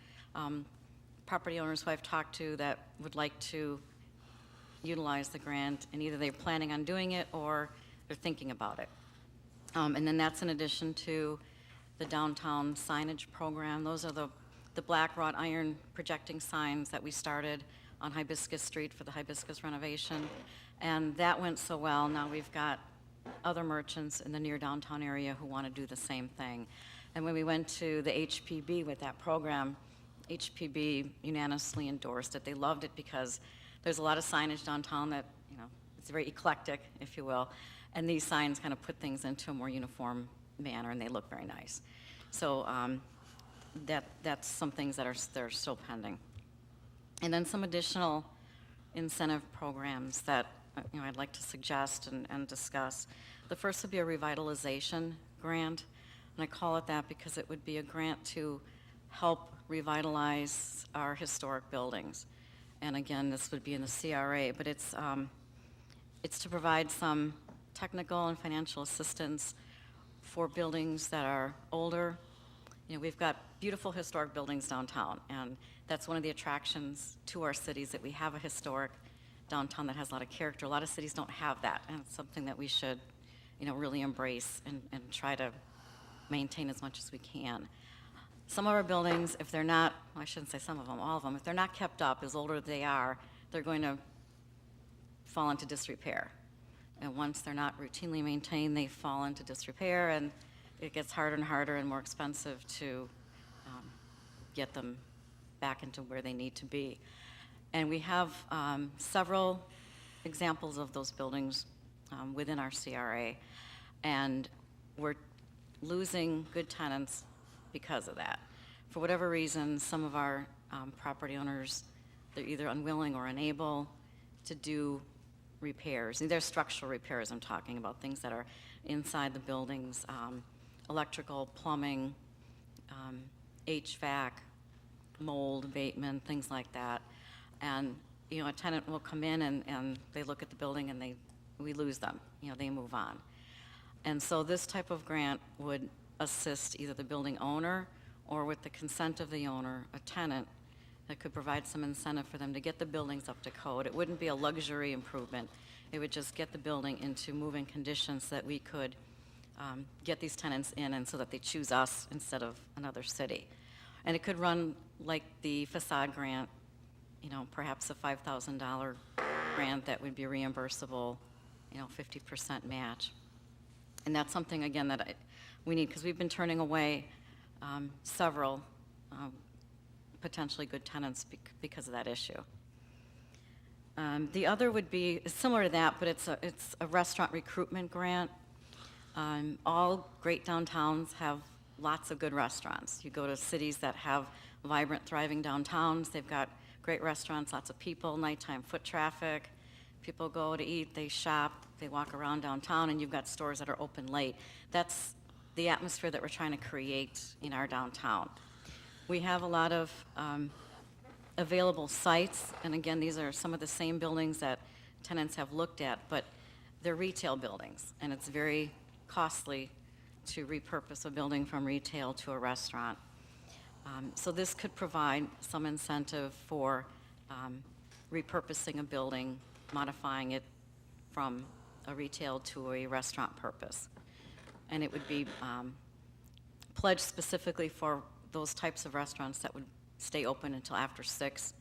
property owners who I've talked to that would like to utilize the grant, and either they're planning on doing it or they're thinking about it. And then that's in addition to the downtown signage program. Those are the black wrought iron projecting signs that we started on Hibiscus Street for the Hibiscus renovation. And that went so well. Now we've got other merchants in the near downtown area who want to do the same thing. And when we went to the HPB with that program, HPB unanimously endorsed it. They loved it because there's a lot of signage downtown that, you know, it's very eclectic, if you will, and these signs kind of put things into a more uniform manner, and they look very nice. So that's some things that are still pending. And then some additional incentive programs that, you know, I'd like to suggest and discuss. The first would be a revitalization grant, and I call it that because it would be a grant to help revitalize our historic buildings. And again, this would be in the CRA, but it's to provide some technical and financial assistance for buildings that are older. You know, we've got beautiful historic buildings downtown, and that's one of the attractions to our cities, that we have a historic downtown that has a lot of character. A lot of cities don't have that, and it's something that we should, you know, really embrace and try to maintain as much as we can. Some of our buildings, if they're not, I shouldn't say some of them, all of them, if they're not kept up, as older they are, they're going to fall into disrepair. And once they're not routinely maintained, they fall into disrepair, and it gets harder and harder and more expensive to get them back into where they need to be. And we have several examples of those buildings within our CRA, and we're losing good tenants because of that. For whatever reason, some of our property owners, they're either unwilling or unable to do repairs. And they're structural repairs I'm talking about, things that are inside the buildings, electrical, plumbing, HVAC, mold abatement, things like that. And, you know, a tenant will come in and they look at the building and we lose them, you know, they move on. And so this type of grant would assist either the building owner or, with the consent of the owner, a tenant that could provide some incentive for them to get the buildings up to code. It wouldn't be a luxury improvement. It would just get the building into moving conditions so that we could get these tenants in, and so that they choose us instead of another city. And it could run like the facade grant, you know, perhaps a $5,000 grant that would be reimbursable, you know, 50% match. And that's something, again, that we need, because we've been turning away several potentially good tenants because of that issue. The other would be similar to that, but it's a restaurant recruitment grant. All great downtowns have lots of good restaurants. You go to cities that have vibrant, thriving downtowns, they've got great restaurants, lots of people, nighttime foot traffic. People go to eat, they shop, they walk around downtown, and you've got stores that are open late. That's the atmosphere that we're trying to create in our downtown. We have a lot of available sites, and again, these are some of the same buildings that tenants have looked at, but they're retail buildings, and it's very costly to repurpose a building from retail to a restaurant. So this could provide some incentive for repurposing a building, modifying it from a retail to a restaurant purpose. And it would be pledged specifically for those types of restaurants that would stay open until after 6,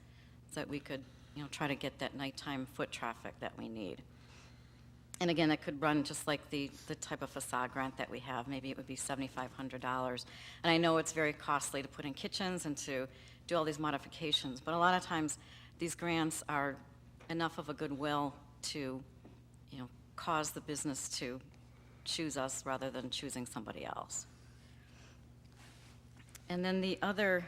so that we could, you know, try to get that nighttime foot traffic that we need. And again, it could run just like the type of facade grant that we have. Maybe it would be $7,500. And I know it's very costly to put in kitchens and to do all these modifications, but a lot of times these grants are enough of a goodwill to, you know, cause the business to choose us rather than choosing somebody else. And then the other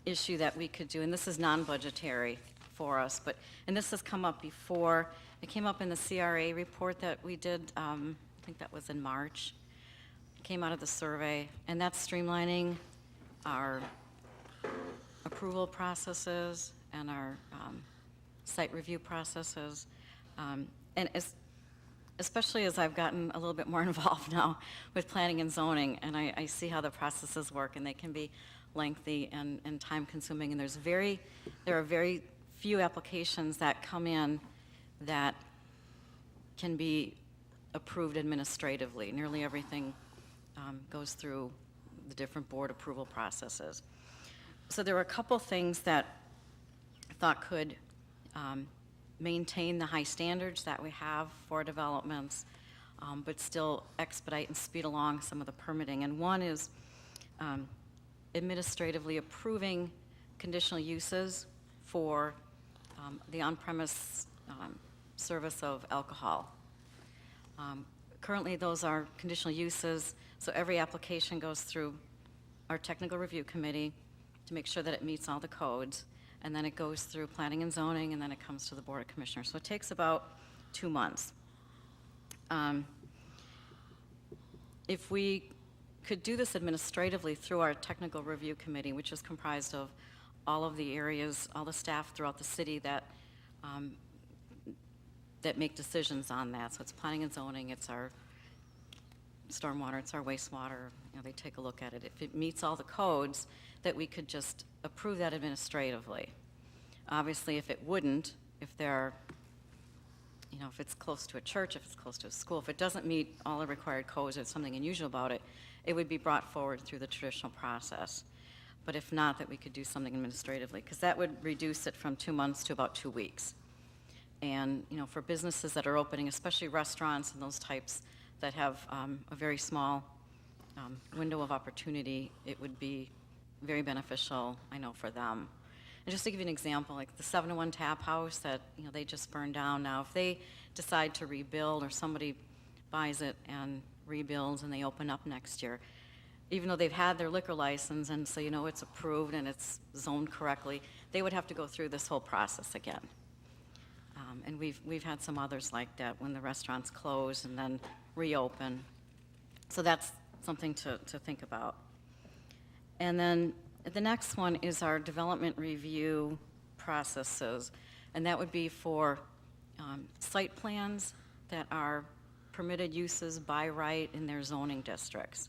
issue that we could do, and this is non-budgetary for us, and this has come up before. It came up in the CRA report that we did, I think that was in March. It came out of the survey, and that's streamlining our approval processes and our site review processes. And especially as I've gotten a little bit more involved now with planning and zoning, and I see how the processes work, and they can be lengthy and time-consuming, and there are very few applications that come in that can be approved administratively. Nearly everything goes through the different board approval processes. So there were a couple things that I thought could maintain the high standards that we have for developments, but still expedite and speed along some of the permitting. And one is administratively approving conditional uses for the on-premise service of alcohol. Currently, those are conditional uses, so every application goes through our technical review committee to make sure that it meets all the codes, and then it goes through planning and zoning, and then it comes to the Board of Commissioners. So it takes about 2 months. If we could do this administratively through our technical review committee, which is comprised of all of the areas, all the staff throughout the city that that make decisions on that. So it's planning and zoning, it's our stormwater, it's our wastewater, you know, they take a look at it. If it meets all the codes, that we could just approve that administratively. Obviously, if it wouldn't, if there are, you know, if it's close to a church, if it's close to a school, if it doesn't meet all the required codes, there's something unusual about it, it would be brought forward through the traditional process. But if not, that we could do something administratively, because that would reduce it from 2 months to about 2 weeks. And, you know, for businesses that are opening, especially restaurants and those types that have a very small window of opportunity, it would be very beneficial, I know, for them. And just to give you an example, like the 701 Tap House that, you know, they just burned down now, if they decide to rebuild or somebody buys it and rebuilds and they open up next year, even though they've had their liquor license and so, you know, it's approved and it's zoned correctly, they would have to go through this whole process again. And we've had some others like that when the restaurants close and then reopen. So that's something to think about. And then the next one is our development review processes, and that would be for site plans that are permitted uses by right in their zoning districts.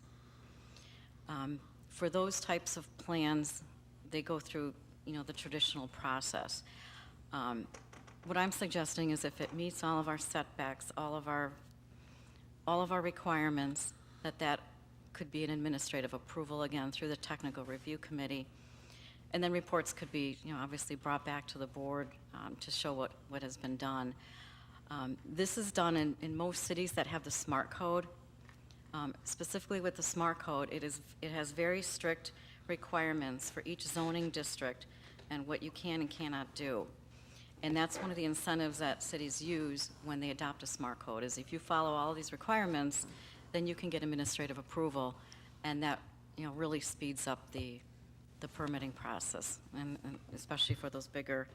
For those types of plans, they go through, you know, the traditional process. What I'm suggesting is if it meets all of our setbacks, all of our requirements, that could be an administrative approval again through the technical review committee. And then reports could be, you know, obviously brought back to the board to show what has been done. This is done in most cities that have the SMART code. Specifically with the SMART code, it has very strict requirements for each zoning district and what you can and cannot do. And that's one of the incentives that cities use when they adopt a SMART code, is if you follow all of these requirements, then you can get administrative approval, and that, you know, really speeds up the permitting process, and especially for those bigger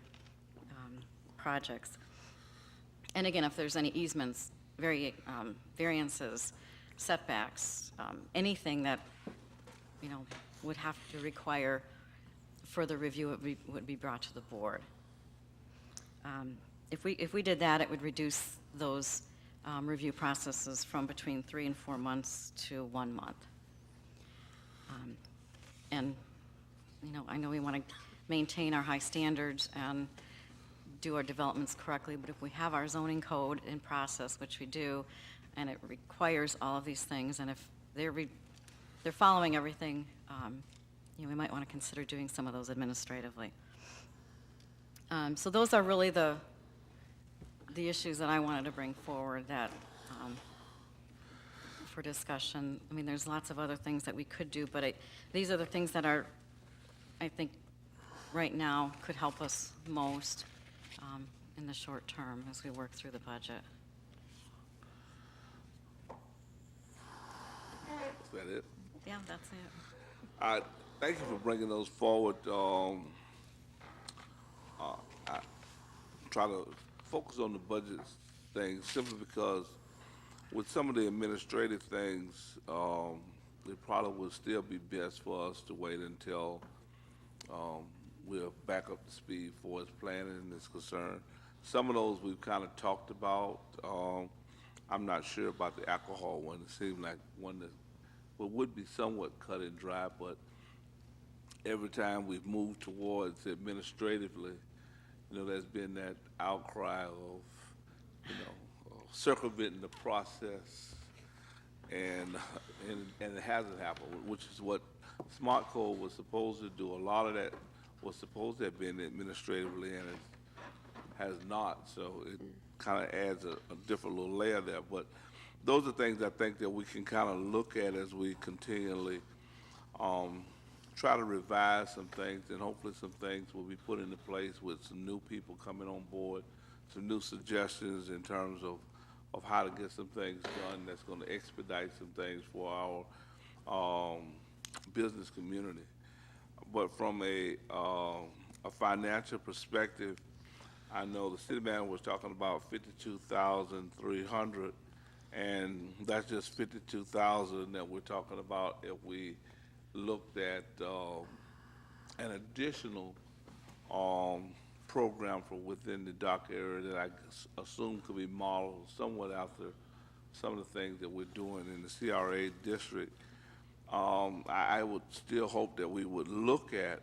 projects. And again, if there's any easements, variances, setbacks, anything that, you know, would have to require further review, would be brought to the board. If we did that, it would reduce those review processes from between 3 and 4 months to 1 month. And, you know, I know we want to maintain our high standards and do our developments correctly, but if we have our zoning code in process, which we do, and it requires all of these things, and if they're following everything, you know, we might want to consider doing some of those administratively. So those are really the issues that I wanted to bring forward that for discussion. I mean, there's lots of other things that we could do, but these are the things that are, I think, right now could help us most in the short term as we work through the budget. Is that it? Yeah, that's it. Thank you for bringing those forward. I try to focus on the budget things simply because with some of the administrative things, it probably would still be best for us to wait until we're back up to speed for as planning is concerned. Some of those we've kind of talked about. I'm not sure about the alcohol one. It seems like one that would be somewhat cut and dry, but every time we've moved towards administratively, you know, there's been that outcry of, you know, circumventing the process, and it hasn't happened, which is what Smart Code was supposed to do. A lot of that was supposed to have been administratively, and it has not. So it kind of adds a different little layer there. But those are things I think that we can kind of look at as we continually try to revise some things, and hopefully some things will be put into place with some new people coming on board, some new suggestions in terms of how to get some things done that's going to expedite some things for our business community. But from a financial perspective, I know the city manager was talking about 52,300, and that's just 52,000 that we're talking about if we looked at an additional program for within the dock area that I assume could be modeled somewhat after some of the things that we're doing in the CRA district. I would still hope that we would look at,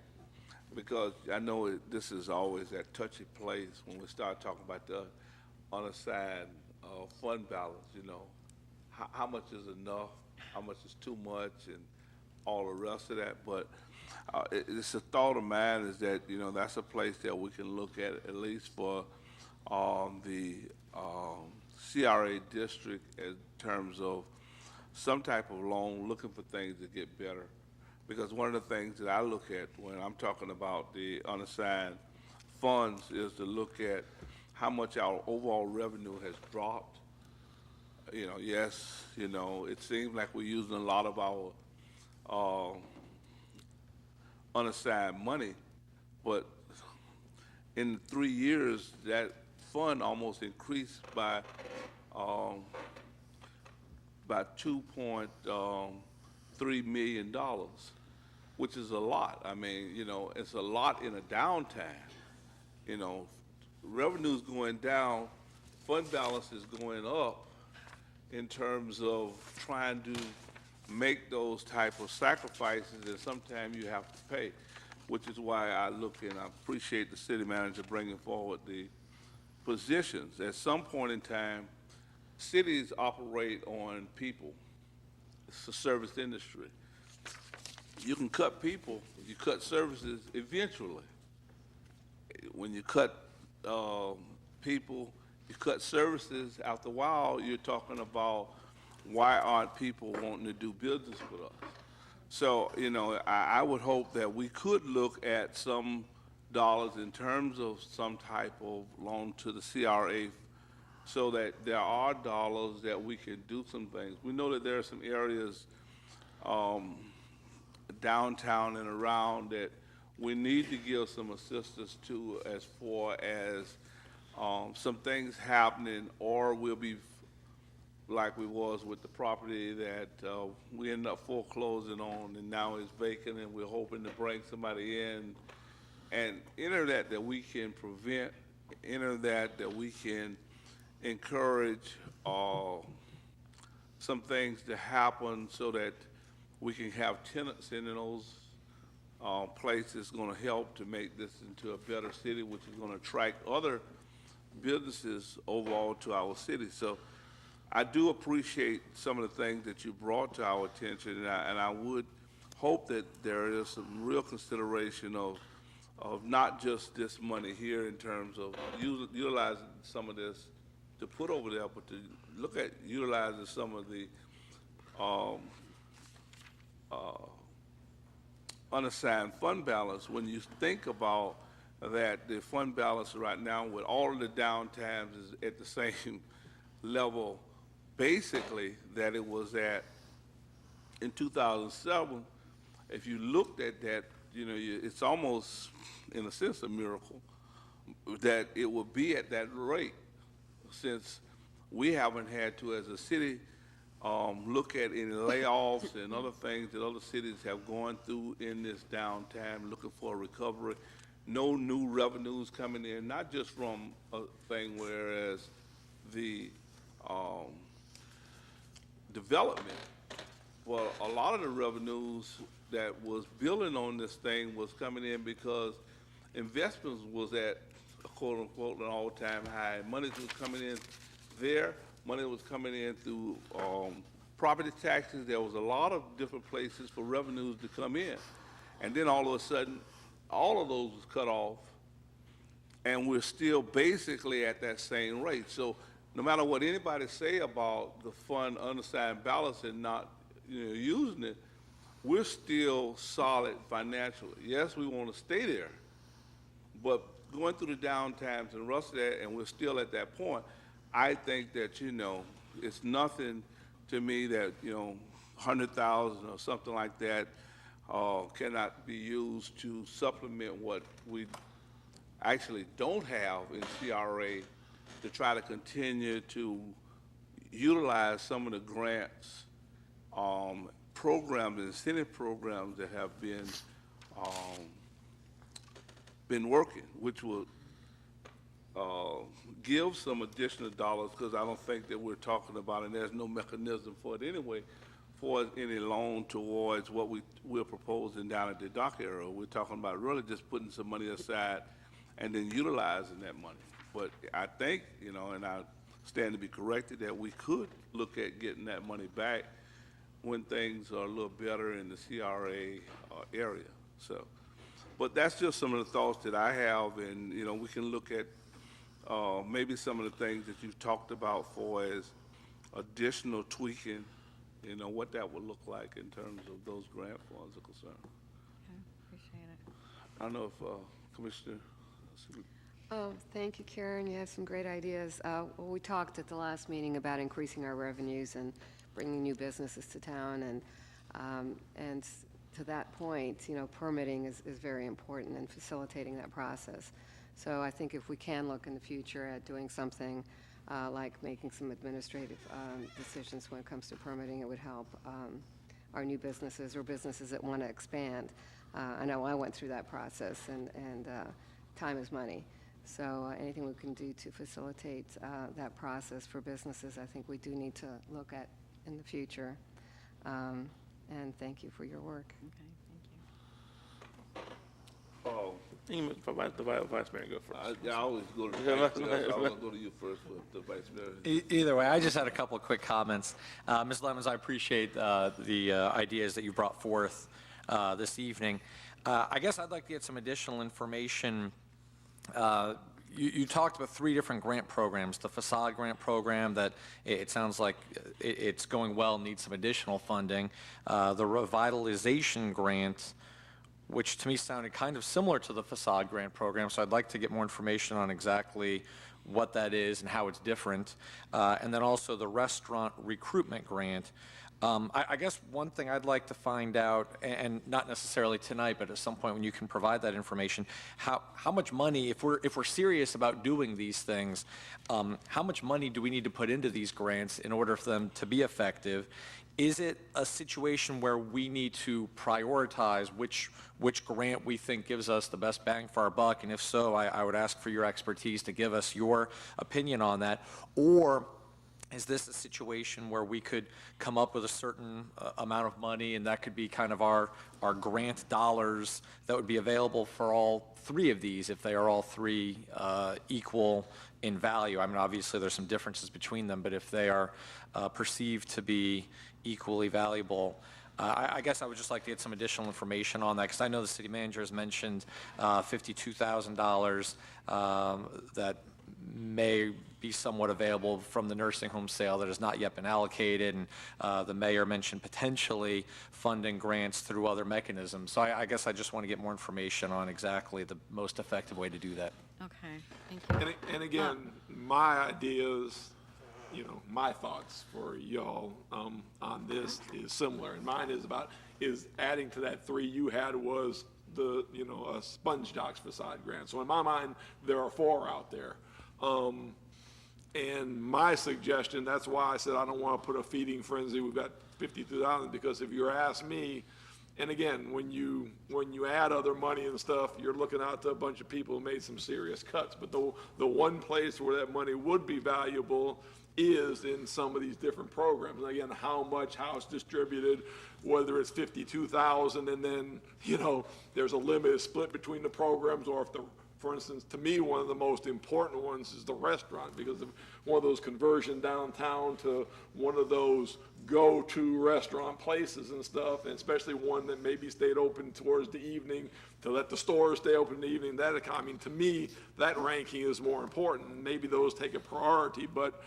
because I know this is always that touchy place when we start talking about the unassigned fund balance, you know. How much is enough, how much is too much, and all the rest of that. But it's a thought of mine is that, you know, that's a place that we can look at least for the CRA district in terms of some type of loan, looking for things to get better. Because one of the things that I look at when I'm talking about the unassigned funds is to look at how much our overall revenue has dropped. You know, yes, you know, it seems like we're using a lot of our unassigned money, but in 3 years, that fund almost increased by $2.3 million, which is a lot. I mean, you know, it's a lot in a downtime. You know, revenue's going down, fund balance is going up in terms of trying to make those type of sacrifices that sometimes you have to pay, which is why I look and I appreciate the city manager bringing forward the positions. At some point in time, cities operate on people. It's a service industry. You can cut people, you cut services eventually. When you cut people, you cut services, after a while, you're talking about why aren't people wanting to do business with us? So, you know, I would hope that we could look at some dollars in terms of some type of loan to the CRA so that there are dollars that we can do some things. We know that there are some areas downtown and around that we need to give some assistance to as far as some things happening, or we'll be like we was with the property that we ended up foreclosing on and now it's vacant, and we're hoping to bring somebody in and enter that we can prevent, enter that we can encourage some things to happen so that we can have tenants in those places. Going to help to make this into a better city, which is going to attract other businesses overall to our city. So I do appreciate some of the things that you brought to our attention, and I would hope that there is some real consideration of not just this money here in terms of utilizing some of this to put over there, but to look at utilizing some of the unassigned fund balance. When you think about that, the fund balance right now with all of the downtimes is at the same level basically that it was at in 2007. If you looked at that, you know, it's almost in a sense a miracle that it would be at that rate, since we haven't had to as a city look at any layoffs and other things that other cities have gone through in this downtime, looking for a recovery. No new revenues coming in, not just from a thing, whereas the development, well, a lot of the revenues that was building on this thing was coming in because investments was at a quote unquote an all-time high. Money was coming in there. Money was coming in through property taxes. There was a lot of different places for revenues to come in. And then all of a sudden, all of those was cut off, and we're still basically at that same rate. So no matter what anybody say about the fund unassigned balance and not, you know, using it, we're still solid financially. Yes, we want to stay there, but going through the downtimes and rust of that, and we're still at that point, I think that, it's nothing to me that, 100,000 or something like that cannot be used to supplement what we actually don't have in CRA to try to continue to utilize some of the grants, programs, incentive programs that have been working, which will give some additional dollars, because I don't think that we're talking about, and there's no mechanism for it anyway, for any loan towards what we're proposing down at the dock area. We're talking about really just putting some money aside and then utilizing that money. But I think, and I stand to be corrected, that we could look at getting that money back when things are a little better in the CRA area. So, but that's just some of the thoughts that I have, and we can look at maybe some of the things that you've talked about for as additional tweaking, what that would look like in terms of those grant funds are concerned. Okay, appreciate it. I don't know if Commissioner. Oh, thank you, Karen. You have some great ideas. Well, we talked at the last meeting about increasing our revenues and bringing new businesses to town, and to that point, permitting is very important in facilitating that process. So I think if we can look in the future at doing something like making some administrative decisions when it comes to permitting, it would help our new businesses or businesses that want to expand. I know I went through that process, and time is money. So anything we can do to facilitate that process for businesses, I think we do need to look at in the future. And thank you for your work. Okay, thank you. The vice mayor go first. I always go to the vice mayor, so I'm going to go to you first with the vice mayor. Either way, I just had a couple of quick comments. Ms. Lemons, I appreciate the ideas that you brought forth this evening. I guess I'd like to get some additional information. You talked about 3 different grant programs. The facade grant program that it sounds like it's going well, needs some additional funding. The revitalization grant, which to me sounded kind of similar to the facade grant program, so I'd like to get more information on exactly what that is and how it's different. And then also the restaurant recruitment grant. I guess one thing I'd like to find out, and not necessarily tonight, but at some point when you can provide that information, how much money, if we're serious about doing these things, how much money do we need to put into these grants in order for them to be effective? Is it a situation where we need to prioritize which grant we think gives us the best bang for our buck? And if so, I would ask for your expertise to give us your opinion on that. Or is this a situation where we could come up with a certain amount of money, and that could be kind of our grant dollars that would be available for all 3 of these if they are all 3 equal in value? I mean, obviously there's some differences between them, but if they are perceived to be equally valuable, I guess I would just like to get some additional information on that, because I know the city manager has mentioned $52,000 that may be somewhat available from the nursing home sale that has not yet been allocated, and the mayor mentioned potentially funding grants through other mechanisms. So I guess I just want to get more information on exactly the most effective way to do that. Okay, thank you. And again, my ideas, my thoughts for y'all on this is similar. And mine is adding to that 3 you had was the, a sponge docks facade grant. So in my mind, there are 4 out there. And my suggestion, that's why I said I don't want to put a feeding frenzy. We've got 52,000, because if you ask me, and again, when you add other money and stuff, you're looking out to a bunch of people who made some serious cuts. But the one place where that money would be valuable is in some of these different programs. And again, how it's distributed, whether it's 52,000 and then, there's a limited split between the programs, or if for instance, to me, one of the most important ones is the restaurant, because of one of those conversion downtown to one of those go-to restaurant places and stuff, and especially one that maybe stayed open towards the evening, to let the stores stay open in the evening. To me, that ranking is more important, and maybe those take a priority, but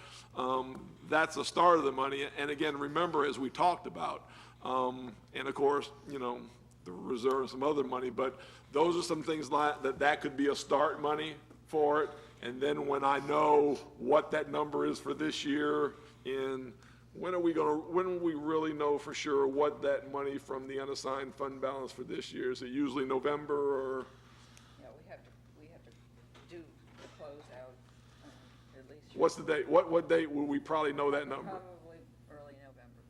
that's the start of the money. And again, remember, as we talked about, And of course, you know, the reserve, some other money, but those are some things like that could be a start money for it. And then when I know what that number is for this year, when will we really know for sure what that money from the unassigned fund balance for this year? Is it usually November or? Yeah, we have to do the closeout, at least. What's the date? What date will we probably know that number? Probably early November.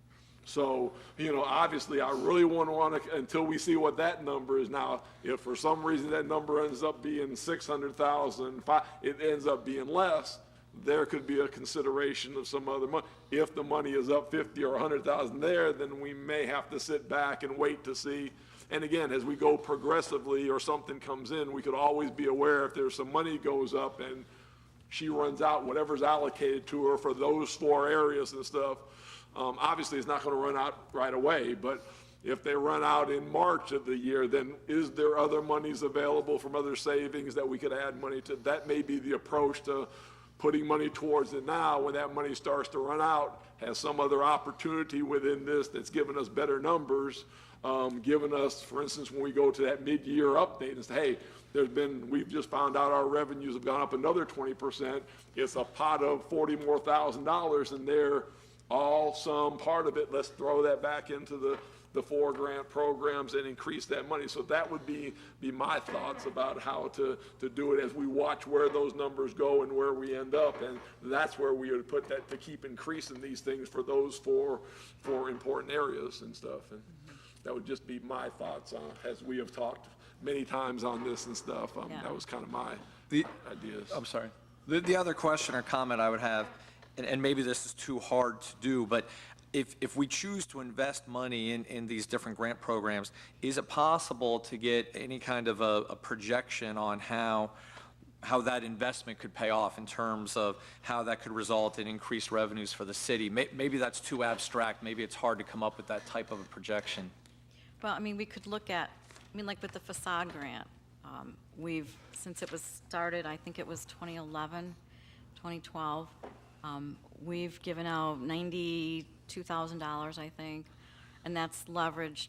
So, you know, obviously, I really want to, until we see what that number is. Now, if for some reason that number ends up being 600,000, it ends up being less, there could be a consideration of some other money. If the money is up 50 or 100,000 there, then we may have to sit back and wait to see. And again, as we go progressively or something comes in, we could always be aware if there's some money goes up and she runs out, whatever's allocated to her for those 4 areas and stuff. Obviously, it's not going to run out right away, but if they run out in March of the year, then is there other monies available from other savings that we could add money to? That may be the approach to putting money towards it now. When that money starts to run out, has some other opportunity within this that's given us better numbers, given us, for instance, when we go to that mid-year update and say, hey, we've just found out our revenues have gone up another 20%. It's a pot of $40,000 more, and they're all some part of it. Let's throw that back into the 4 grant programs and increase that money. So that would be my thoughts about how to do it as we watch where those numbers go and where we end up. And that's where we would put that to keep increasing these things for those four important areas and stuff. And that would just be my thoughts on, as we have talked many times on this and stuff. Yeah. That was kind of my ideas. I'm sorry. The other question or comment I would have, and maybe this is too hard to do, but if we choose to invest money in these different grant programs, is it possible to get any kind of a projection on how that investment could pay off in terms of how that could result in increased revenues for the city? Maybe that's too abstract. Maybe it's hard to come up with that type of a projection. Well, I mean, we could look at, like with the facade grant, since it was started, I think it was 2011, 2012, we've given out $92,000, I think, and that's leveraged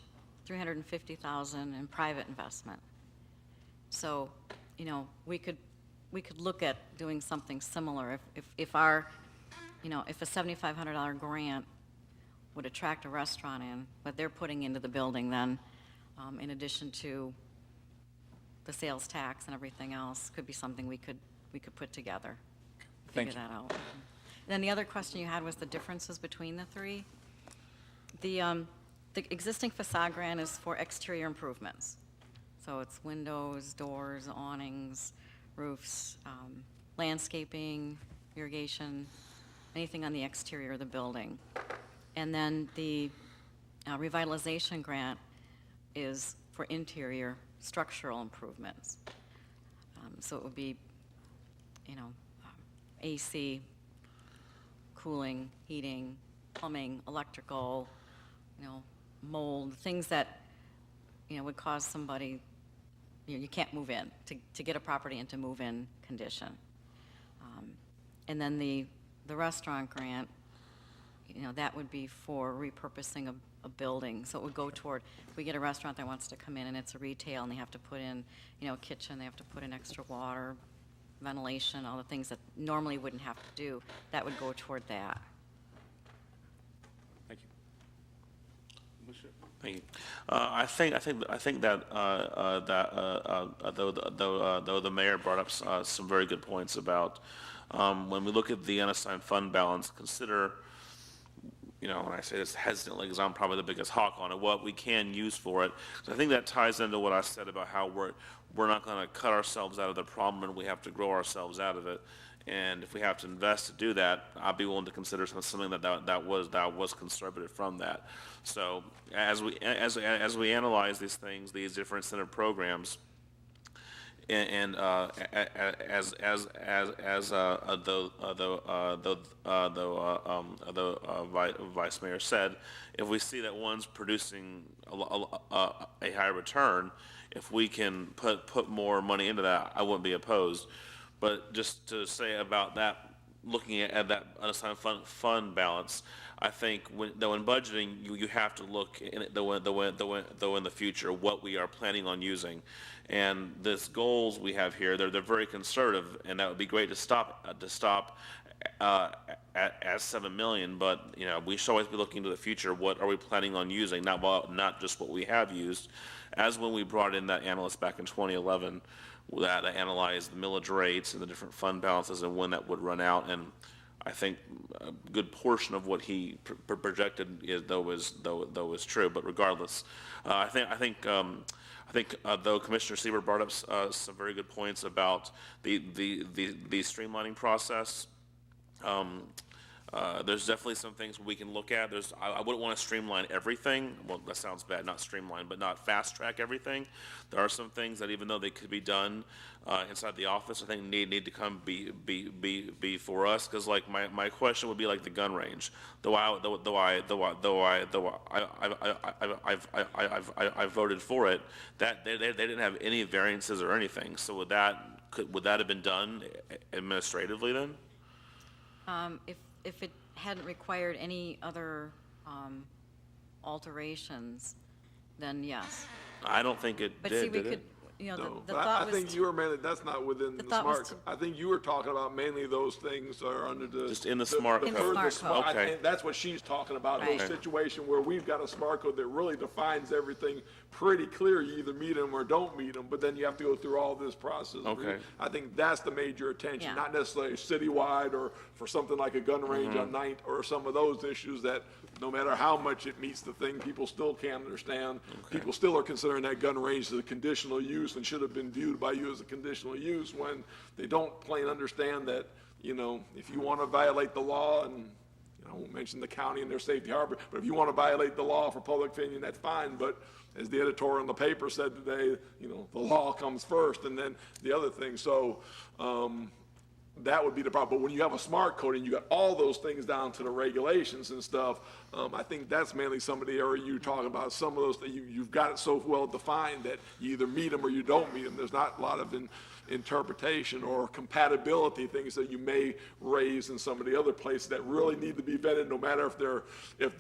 $350,000 in private investment. So, you know, we could look at doing something similar. If our, if a $7,500 grant would attract a restaurant in, what they're putting into the building then, in addition to the sales tax and everything else, could be something we could put together, figure that out. And then the other question you had was the differences between the 3. The existing facade grant is for exterior improvements. So it's windows, doors, awnings, roofs, landscaping, irrigation, anything on the exterior of the building. And then the revitalization grant is for interior structural improvements. So it would be, AC, cooling, heating, plumbing, electrical, mold, things that, would cause somebody, you can't move in, to get a property into move-in condition. And then the restaurant grant, that would be for repurposing a building. So it would go toward, if we get a restaurant that wants to come in and it's a retail and they have to put in, a kitchen, they have to put in extra water, ventilation, all the things that normally wouldn't have to do, that would go toward that. Thank you. Thank you. I think that though the mayor brought up some very good points about when we look at the unassigned fund balance, consider, and I say this hesitantly because I'm probably the biggest hawk on it, what we can use for it. So I think that ties into what I said about how we're not going to cut ourselves out of the problem and we have to grow ourselves out of it. And if we have to invest to do that, I'd be willing to consider something that was conservative from that. So as we analyze these things, these different incentive programs, and as the vice mayor said, if we see that one's producing a high return, if we can put more money into that, I wouldn't be opposed. But just to say about that looking at that unassigned fund balance, I think when budgeting, you have to look in it, though in the future, what we are planning on using. And this goals we have here, they're very conservative, and that would be great to stop at 7 million, but, you know, we should always be looking to the future. What are we planning on using? Not just what we have used. As when we brought in that analyst back in 2011, that analyzed the millage rates and the different fund balances and when that would run out. And I think a good portion of what he projected was true. But regardless, I think though Commissioner Siebert brought up some very good points about the streamlining process. There's definitely some things we can look at. I wouldn't want to streamline everything. Well, that sounds bad, not streamline, but not fast track everything. There are some things that, even though they could be done inside the office, I think need to come be for us. Because like my question would be like the gun range. I voted for it. That they didn't have any variances or anything. So would that have been done administratively then? If it hadn't required any other alterations, then yes. I don't think it But did, see, we did it? could, you know, No, the but thought I was. think you were mainly, that's not within the thought was smart, to- I think you were talking about mainly those things that are under the. Just in the smart In the code. smart code. I Okay. think that's what she's talking about, Right. those situations where we've got a smart code that really defines everything pretty clear. You either meet them or don't meet them, but then you have to go through all this process. Okay. I think that's the major attention, Yeah. not necessarily citywide or for something like a gun range on Ninth or some of those issues that no matter how much it meets the thing, people still can't understand. People still are considering that gun range as a conditional use and should have been viewed by you as a conditional use when they don't plain understand that, you know, if you want to violate the law, and I won't mention the county and their safety harbor, but if you want to violate the law for public opinion, that's fine. But as the editorial in the paper said today, you know, the law comes first and then the other thing. So, that would be the problem. But when you have a smart code and you got all those things down to the regulations and stuff, I think that's mainly some of the area you're talking about. Some of those that you've got it so well defined that you either meet them or you don't meet them. There's not a lot of interpretation or compatibility things that you may raise in some of the other places that really need to be vetted, no matter if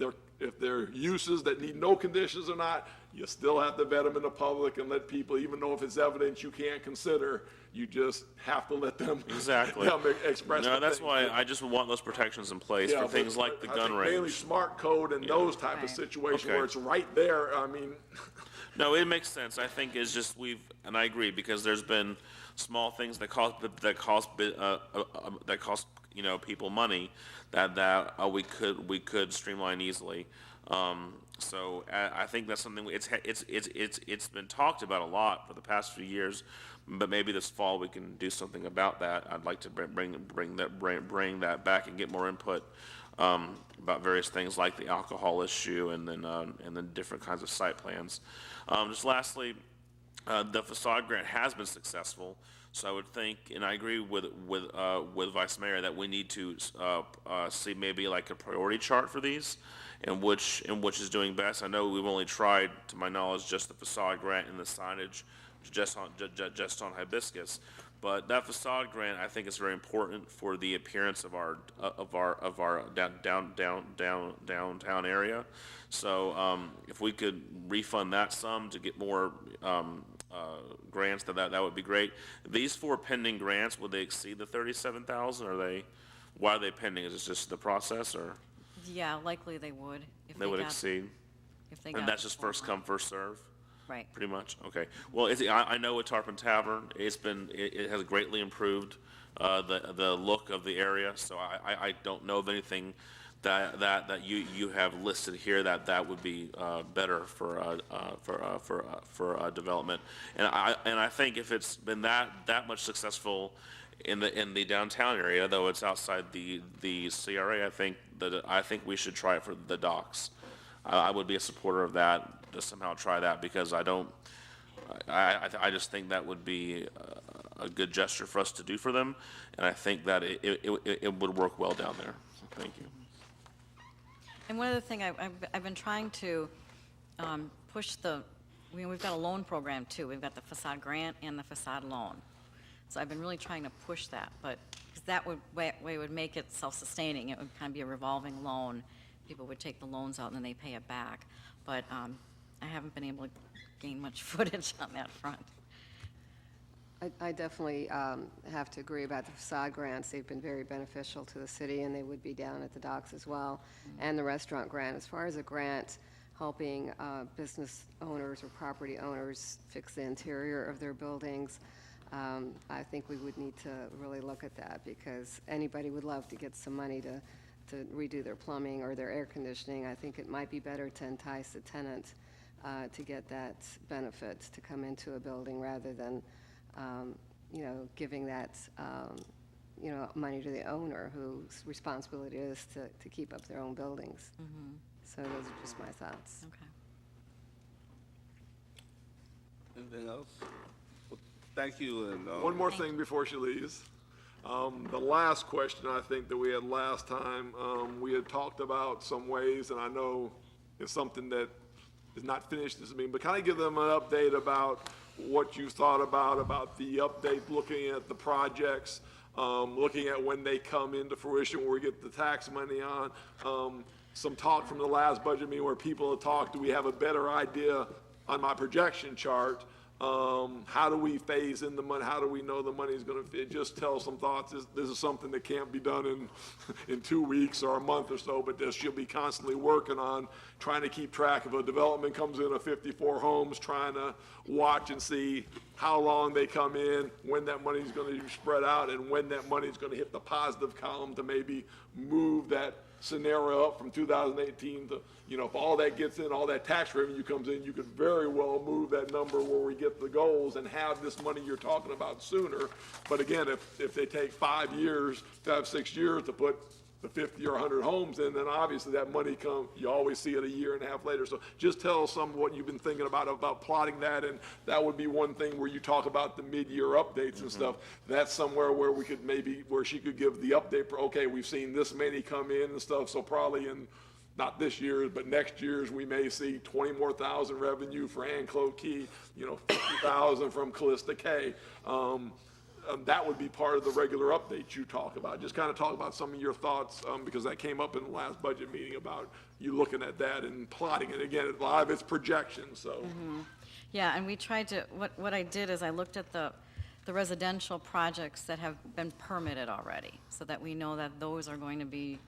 they're uses that need no conditions or not. You still have to vet them in the public and let people, even though if it's evidence you can't consider, you just have to let them Exactly. express. No, the that's thing. why I just want those protections in place Yeah, for but things like the I gun think mainly range. smart code and those type of Right. situations Okay. where it's right there. I mean, No, it makes sense. I think it's just and I agree, because there's been small things that cost you know, people money that we could streamline easily. So I think that's something it's been talked about a lot for the past few years, but maybe this fall we can do something about that. I'd like to bring that back and get more input about various things like the alcohol issue and then different kinds of site plans. Just lastly, the facade grant has been successful, so I would think, and I agree with Vice Mayor, that we need to see maybe like a priority chart for these, and which is doing best. I know we've only tried, to my knowledge, just the facade grant and the signage, just on Hibiscus. But that facade grant, I think, is very important for the appearance of our downtown area. So if we could refund that sum to get more grants, that would be great. These 4 pending grants, would they exceed the 37,000? Why are they pending? Is it just the process, or Yeah, likely they would. If they would got- exceed? If they And got that's the just full first amount. come, first serve? Right. Pretty much, okay. Well, I know with Tarpon Tavern, it has greatly improved the look of the area, so I don't know of anything that you have listed here that would be better for development. And I think if it's been that much successful in the downtown area, though it's outside the CRA, I think we should try it for the docks. I would be a supporter of that, to somehow try that, because I just think that would be a good gesture for us to do for them, and I think that it would work well down there. So thank you. And one other thing, I've been trying to push we've got a loan program too. We've got the facade grant and the facade loan. So I've been really trying to push that, but because that way would make it self-sustaining. It would kind of be a revolving loan. People would take the loans out and then they pay it back. But I haven't been able to gain much footage on that front. I definitely have to agree about the facade grants. They've been very beneficial to the city, and they would be down at the docks as well, and the restaurant grant. As far as a grant helping business owners or property owners fix the interior of their buildings, I think we would need to really look at that, because anybody would love to get some money to redo their plumbing or their air conditioning. I think it might be better to entice the tenant to get that benefit to come into a building rather than giving that, money to the owner whose responsibility it is to keep up their own buildings. So those are just my thoughts. Okay. Anything else? Well, thank you, and, One more thing before she leaves. The last question I think that we had last time, we had talked about some ways, and I know it's something that is not finished this meeting, but kind of give them an update about what you thought about the update, looking at the projects, looking at when they come into fruition, where we get the tax money on. Some talk from the last budget meeting where people have talked, do we have a better idea on my projection chart? How do we phase in the money? How do we know the money's gonna fit? Just tell some thoughts. This is something that can't be done in 2 weeks or a month or so, but this you'll be constantly working on, trying to keep track of a development comes in of 54 homes, trying to watch and see how long they come in, when that money's gonna be spread out, and when that money's gonna hit the positive column to maybe move that scenario up from 2018 to, if all that gets in, all that tax revenue comes in, you could very well move that number where we get the goals and have this money you're talking about sooner. But again, if they take 5 years, 6 years to put the 50 or 100 homes in, then obviously that money you always see it a year and a half later. So just tell us some of what you've been thinking about plotting that, and that would be one thing where you talk about the mid-year updates and stuff. That's somewhere where we could where she could give the update for, okay, we've seen this many come in and stuff, so probably in, not this year's, but next year's, we may see 20 more thousand revenue for Anclo Key, 50,000 from Callista K. That would be part of the regular updates you talk about. Just kind of talk about some of your thoughts, because that came up in the last budget meeting about you looking at that and plotting it. Again, a lot of it's projections, so. Yeah, and we tried to, what I did is I looked at the residential projects that have been permitted already, so that we know that those are going to be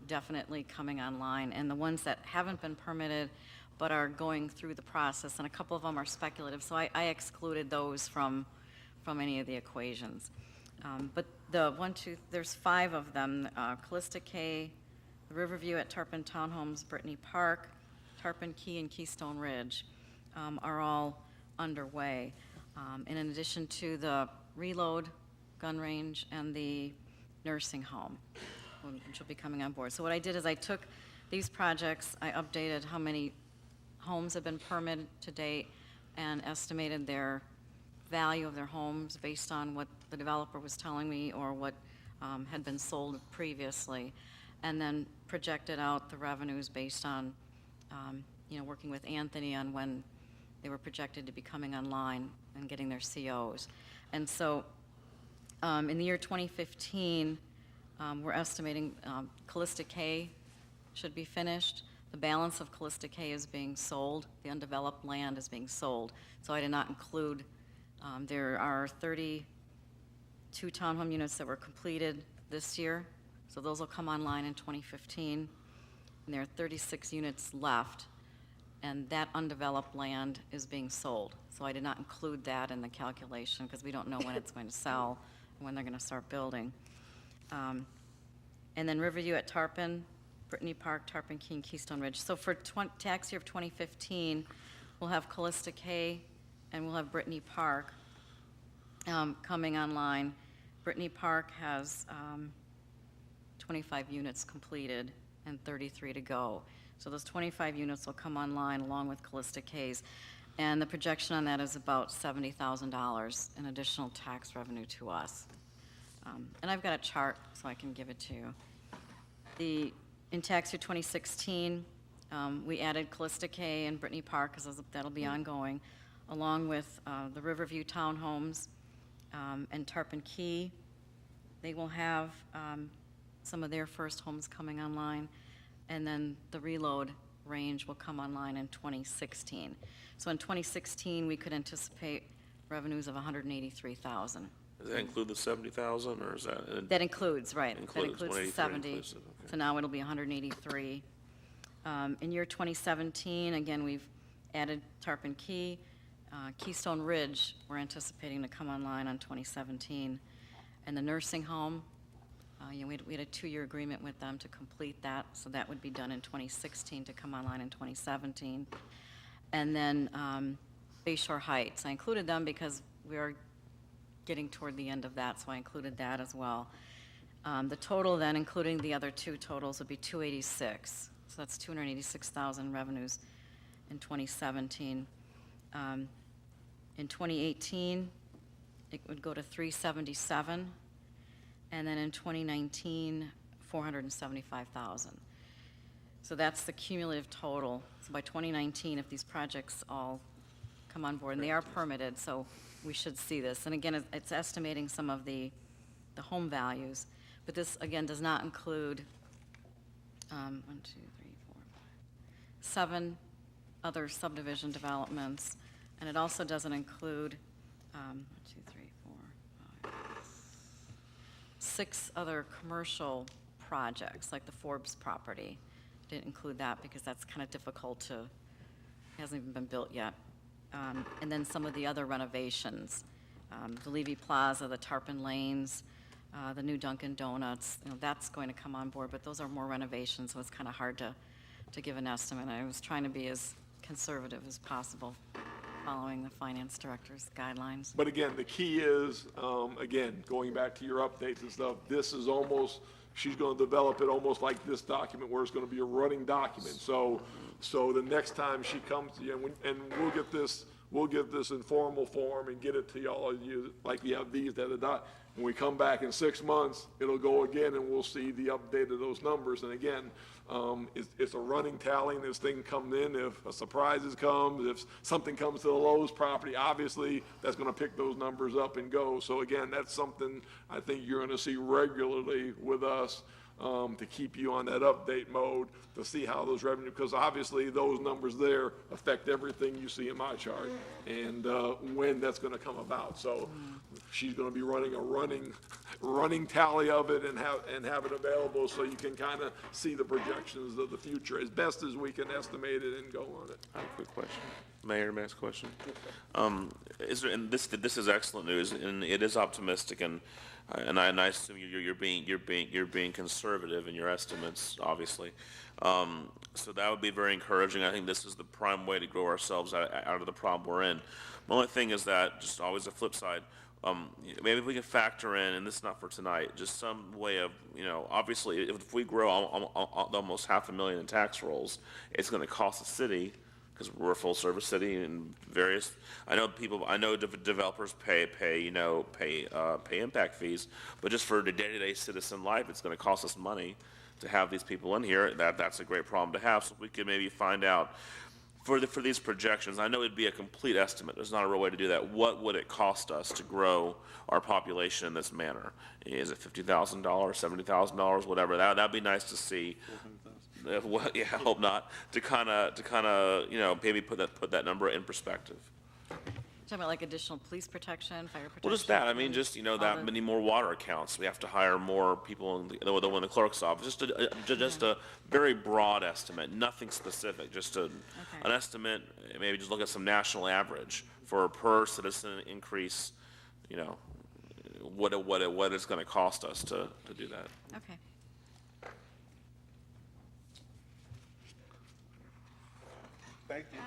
definitely coming online. And the ones that haven't been permitted but are going through the process, and a couple of them are speculative, so I excluded those from any of the equations. But there's 5 of them, Callista K, Riverview at Tarpon Townhomes, Brittany Park, Tarpon Key, and Keystone Ridge are all underway. In addition to the Reload gun range and the nursing home, which will be coming on board. So what I did is I took these projects, I updated how many homes have been permitted to date, and estimated their value of their homes based on what the developer was telling me or what had been sold previously, and then projected out the revenues based on, working with Anthony on when they were projected to be coming online and getting their COs. And so in the year 2015, we're estimating Callista K should be finished. The balance of Callista K is being sold. The undeveloped land is being sold. So I did not include, there are 32 townhome units that were completed this year. So those will come online in 2015. And there are 36 units left. And that undeveloped land is being sold. So I did not include that in the calculation because we don't know when it's going to sell and when they're going to start building. And then Riverview at Tarpon, Brittany Park, Tarpon Key, and Keystone Ridge. So for tax year of 2015, we'll have Callista K and we'll have Brittany Park coming online. Brittany Park has 25 units completed and 33 to go. So those 25 units will come online along with Callista K's. And the projection on that is about $70,000 in additional tax revenue to us. And I've got a chart so I can give it to you. In tax year 2016, we added Callista K and Brittany Park, because that'll be ongoing, along with the Riverview Townhomes and Tarpon Key, They will have some of their first homes coming online, and then the reload range will come online in 2016. So in 2016, we could anticipate revenues of $183,000. Does that include the 70,000, or is that? That includes, right. That Includes includes the 183 70. inclusive, okay. So now it'll be 183. In year 2017, again, we've added Tarpon Key. Keystone Ridge, we're anticipating to come online on 2017. And the nursing home, we had a 2-year agreement with them to complete that, so that would be done in 2016 to come online in 2017. And then Bayshore Heights, I included them because we are getting toward the end of that, so I included that as well. The total then, including the other two totals, would be 286. So that's 286,000 revenues in 2017. In 2018, it would go to 377, and then in 2019, 475,000. So that's the cumulative total. So by 2019, if these projects all come on board, and they are permitted, so we should see this. And again, it's estimating some of the home values, but this, again, does not include 7 other subdivision developments, and it also doesn't include 6 other commercial projects, like the Forbes property. Didn't include that because that's kind of difficult to, hasn't even been built yet. And then some of the other renovations, the Levy Plaza, the Tarpon Lanes, the new Dunkin' Donuts, that's going to come on board, but those are more renovations, so it's kind of hard to give an estimate. I was trying to be as conservative as possible, following the finance director's guidelines. But again, the key is, again, going back to your updates and stuff, this is almost, she's going to develop it almost like this document, where it's going to be a running document. So the next time she comes to you, and we'll get this in formal form and get it to y'all, like we have these that are not. When we come back in 6 months, it'll go again, and we'll see the update of those numbers. And again, it's a running tally, and this thing comes in. If a surprises comes, if something comes to the Lowe's property, obviously that's going to pick those numbers up and go. So again, that's something I think you're going to see regularly with us, to keep you on that update mode, to see how those revenue, because obviously those numbers there affect everything you see in my chart, and when that's going to come about. So she's going to be running a running tally of it, and have it available, so you can kind of see the projections of the future as best as we can estimate it and go on it. I have a quick question. Mayor, may I ask a question? And this is excellent news, and it is optimistic, and I assume you're being conservative in your estimates, obviously. So that would be very encouraging. I think this is the prime way to grow ourselves out of the problem we're in. My only thing is that, just always a flip side, maybe if we can factor in, and this is not for tonight, just some way of, obviously, if we grow almost 500,000 in tax rolls, it's going to cost the city, because we're a full-service city, and I know developers pay impact fees, but just for the day-to-day citizen life, it's going to cost us money to have these people in here. That's a great problem to have. So if we could maybe find out for these projections, I know it'd be a complete estimate. There's not a real way to do that. What would it cost us to grow our population in this manner? Is it $50,000, $70,000, whatever? That'd be nice to see. Well, yeah, I hope not. To kind of, maybe put that number in perspective. Talking about like additional police protection, fire protection? Well, just that. I mean, just, that many more water accounts. We have to hire more people in the clerk's office. Just a very broad estimate, nothing specific. Just an estimate. Maybe just look at some national average for a per citizen increase. What it's going to cost us to do that. Okay. Thank you.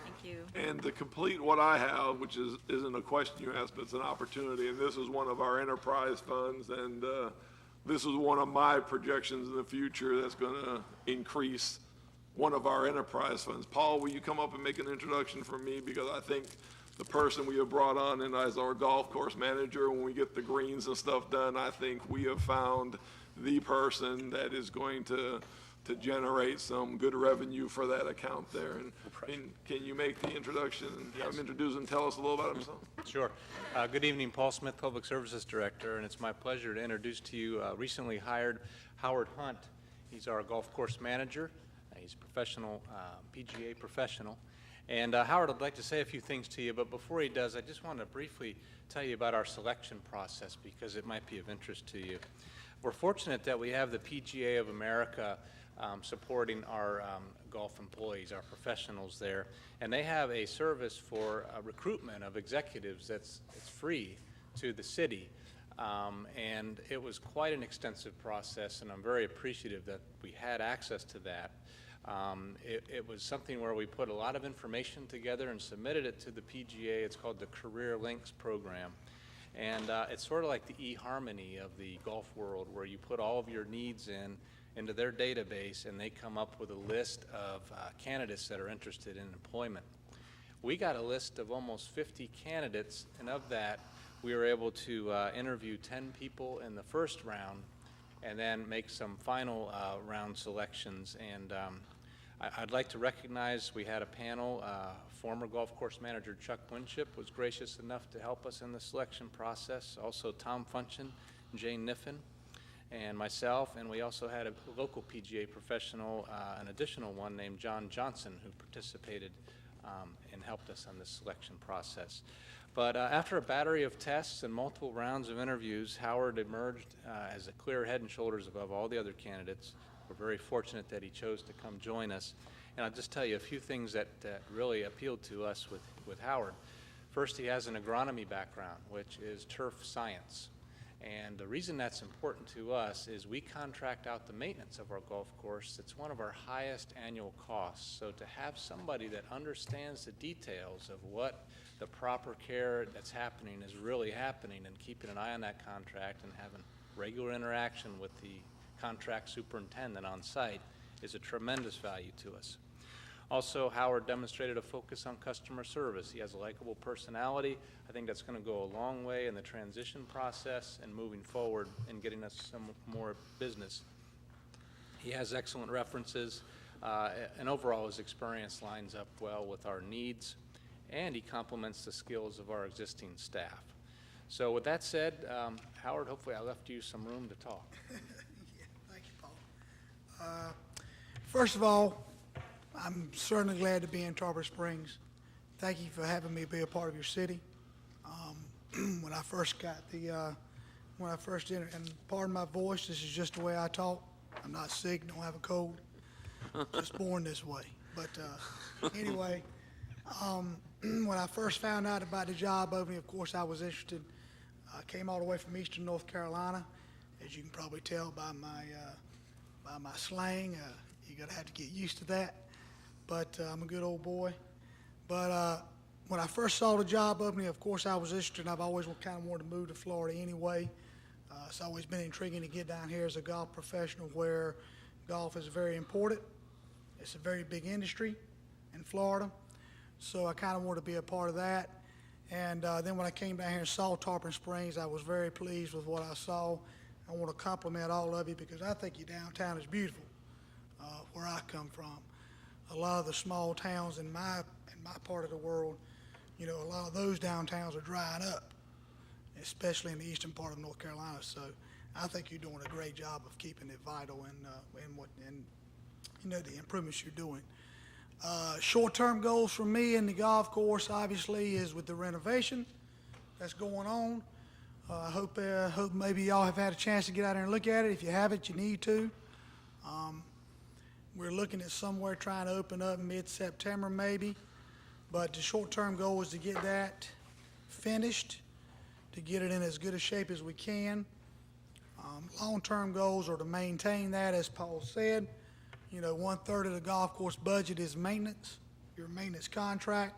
Thank you. And to complete what I have, which isn't a question you asked, but it's an opportunity, and this is one of our enterprise funds, and this is one of my projections in the future that's going to increase one of our enterprise funds. Paul, will you come up and make an introduction for me? Because I think the person we have brought on and as our golf course manager, when we get the greens and stuff done, I think we have found the person that is going to to generate some good revenue for that account there. And can you make the introduction and have him introduce and tell us a little about himself? Sure. Good evening, Paul Smith, Public Services Director, and it's my pleasure to introduce to you recently hired Howard Hunt. He's our golf course manager. He's a professional, PGA professional. And Howard, I'd like to say a few things to you, but before he does, I just want to briefly tell you about our selection process because it might be of interest to you. We're fortunate that we have the PGA of America supporting our golf employees, our professionals there, and they have a service for recruitment of executives it's free to the city. And it was quite an extensive process, and I'm very appreciative that we had access to that. It was something where we put a lot of information together and submitted it to the PGA. It's called the Career Links Program. And it's sort of like the eHarmony of the golf world, where you put all of your needs into their database, and they come up with a list of candidates that are interested in employment. We got a list of almost 50 candidates, and of that, we were able to interview 10 people in the first round and then make some final round selections. And I'd like to recognize we had a panel. Former golf course manager Chuck Winship was gracious enough to help us in the selection process. Also Tom Funchen, Jane Niffen, and myself. And we also had a local PGA professional, an additional one named John Johnson, who participated and helped us on this selection process. But after a battery of tests and multiple rounds of interviews, Howard emerged as a clear head and shoulders above all the other candidates. We're very fortunate that he chose to come join us. And I'll just tell you a few things that really appealed to us with Howard. First, he has an agronomy background, which is turf science. And the reason that's important to us is we contract out the maintenance of our golf course. It's one of our highest annual costs. So to have somebody that understands the details of what the proper care that's happening is really happening, and keeping an eye on that contract and having regular interaction with the contract superintendent on site is a tremendous value to us. Also, Howard demonstrated a focus on customer service. He has a likable personality. I think that's going to go a long way in the transition process and moving forward and getting us some more business. He has excellent references, and overall his experience lines up well with our needs, and he complements the skills of our existing staff. So with that said, Howard, hopefully I left you some room to talk. Yeah, thank you, Paul. First of all, I'm certainly glad to be in Tarpon Springs. Thank you for having me be a part of your city. When I first got when I first entered, and pardon my voice, this is just the way I talk. I'm not sick, don't have a cold, just born this way. But anyway, when I first found out about the job opening, of course, I was interested. I came all the way from eastern North Carolina. As you can probably tell by my slang, you're going to have to get used to that. But I'm a good old boy. But when I first saw the job opening, of course, I was interested, and I've always kind of wanted to move to Florida anyway. It's always been intriguing to get down here as a golf professional, where golf is very important. It's a very big industry in Florida. So I kind of wanted to be a part of that. And then when I came down here and saw Tarpon Springs, I was very pleased with what I saw. I want to compliment all of you because I think your downtown is beautiful, where I come from. A lot of the small towns in my part of the world, you know, a lot of those downtowns are drying up, especially in the eastern part of North Carolina. So I think you're doing a great job of keeping it vital and you know, the improvements you're doing. Short-term goals for me in the golf course, obviously, is with the renovation that's going on. I hope maybe y'all have had a chance to get out there and look at it. If you haven't, you need to. We're looking at somewhere trying to open up mid-September maybe, but the short-term goal is to get that finished, to get it in as good a shape as we can. Long-term goals are to maintain that, as Paul said. You know, 1/3 of the golf course budget is maintenance, your maintenance contract.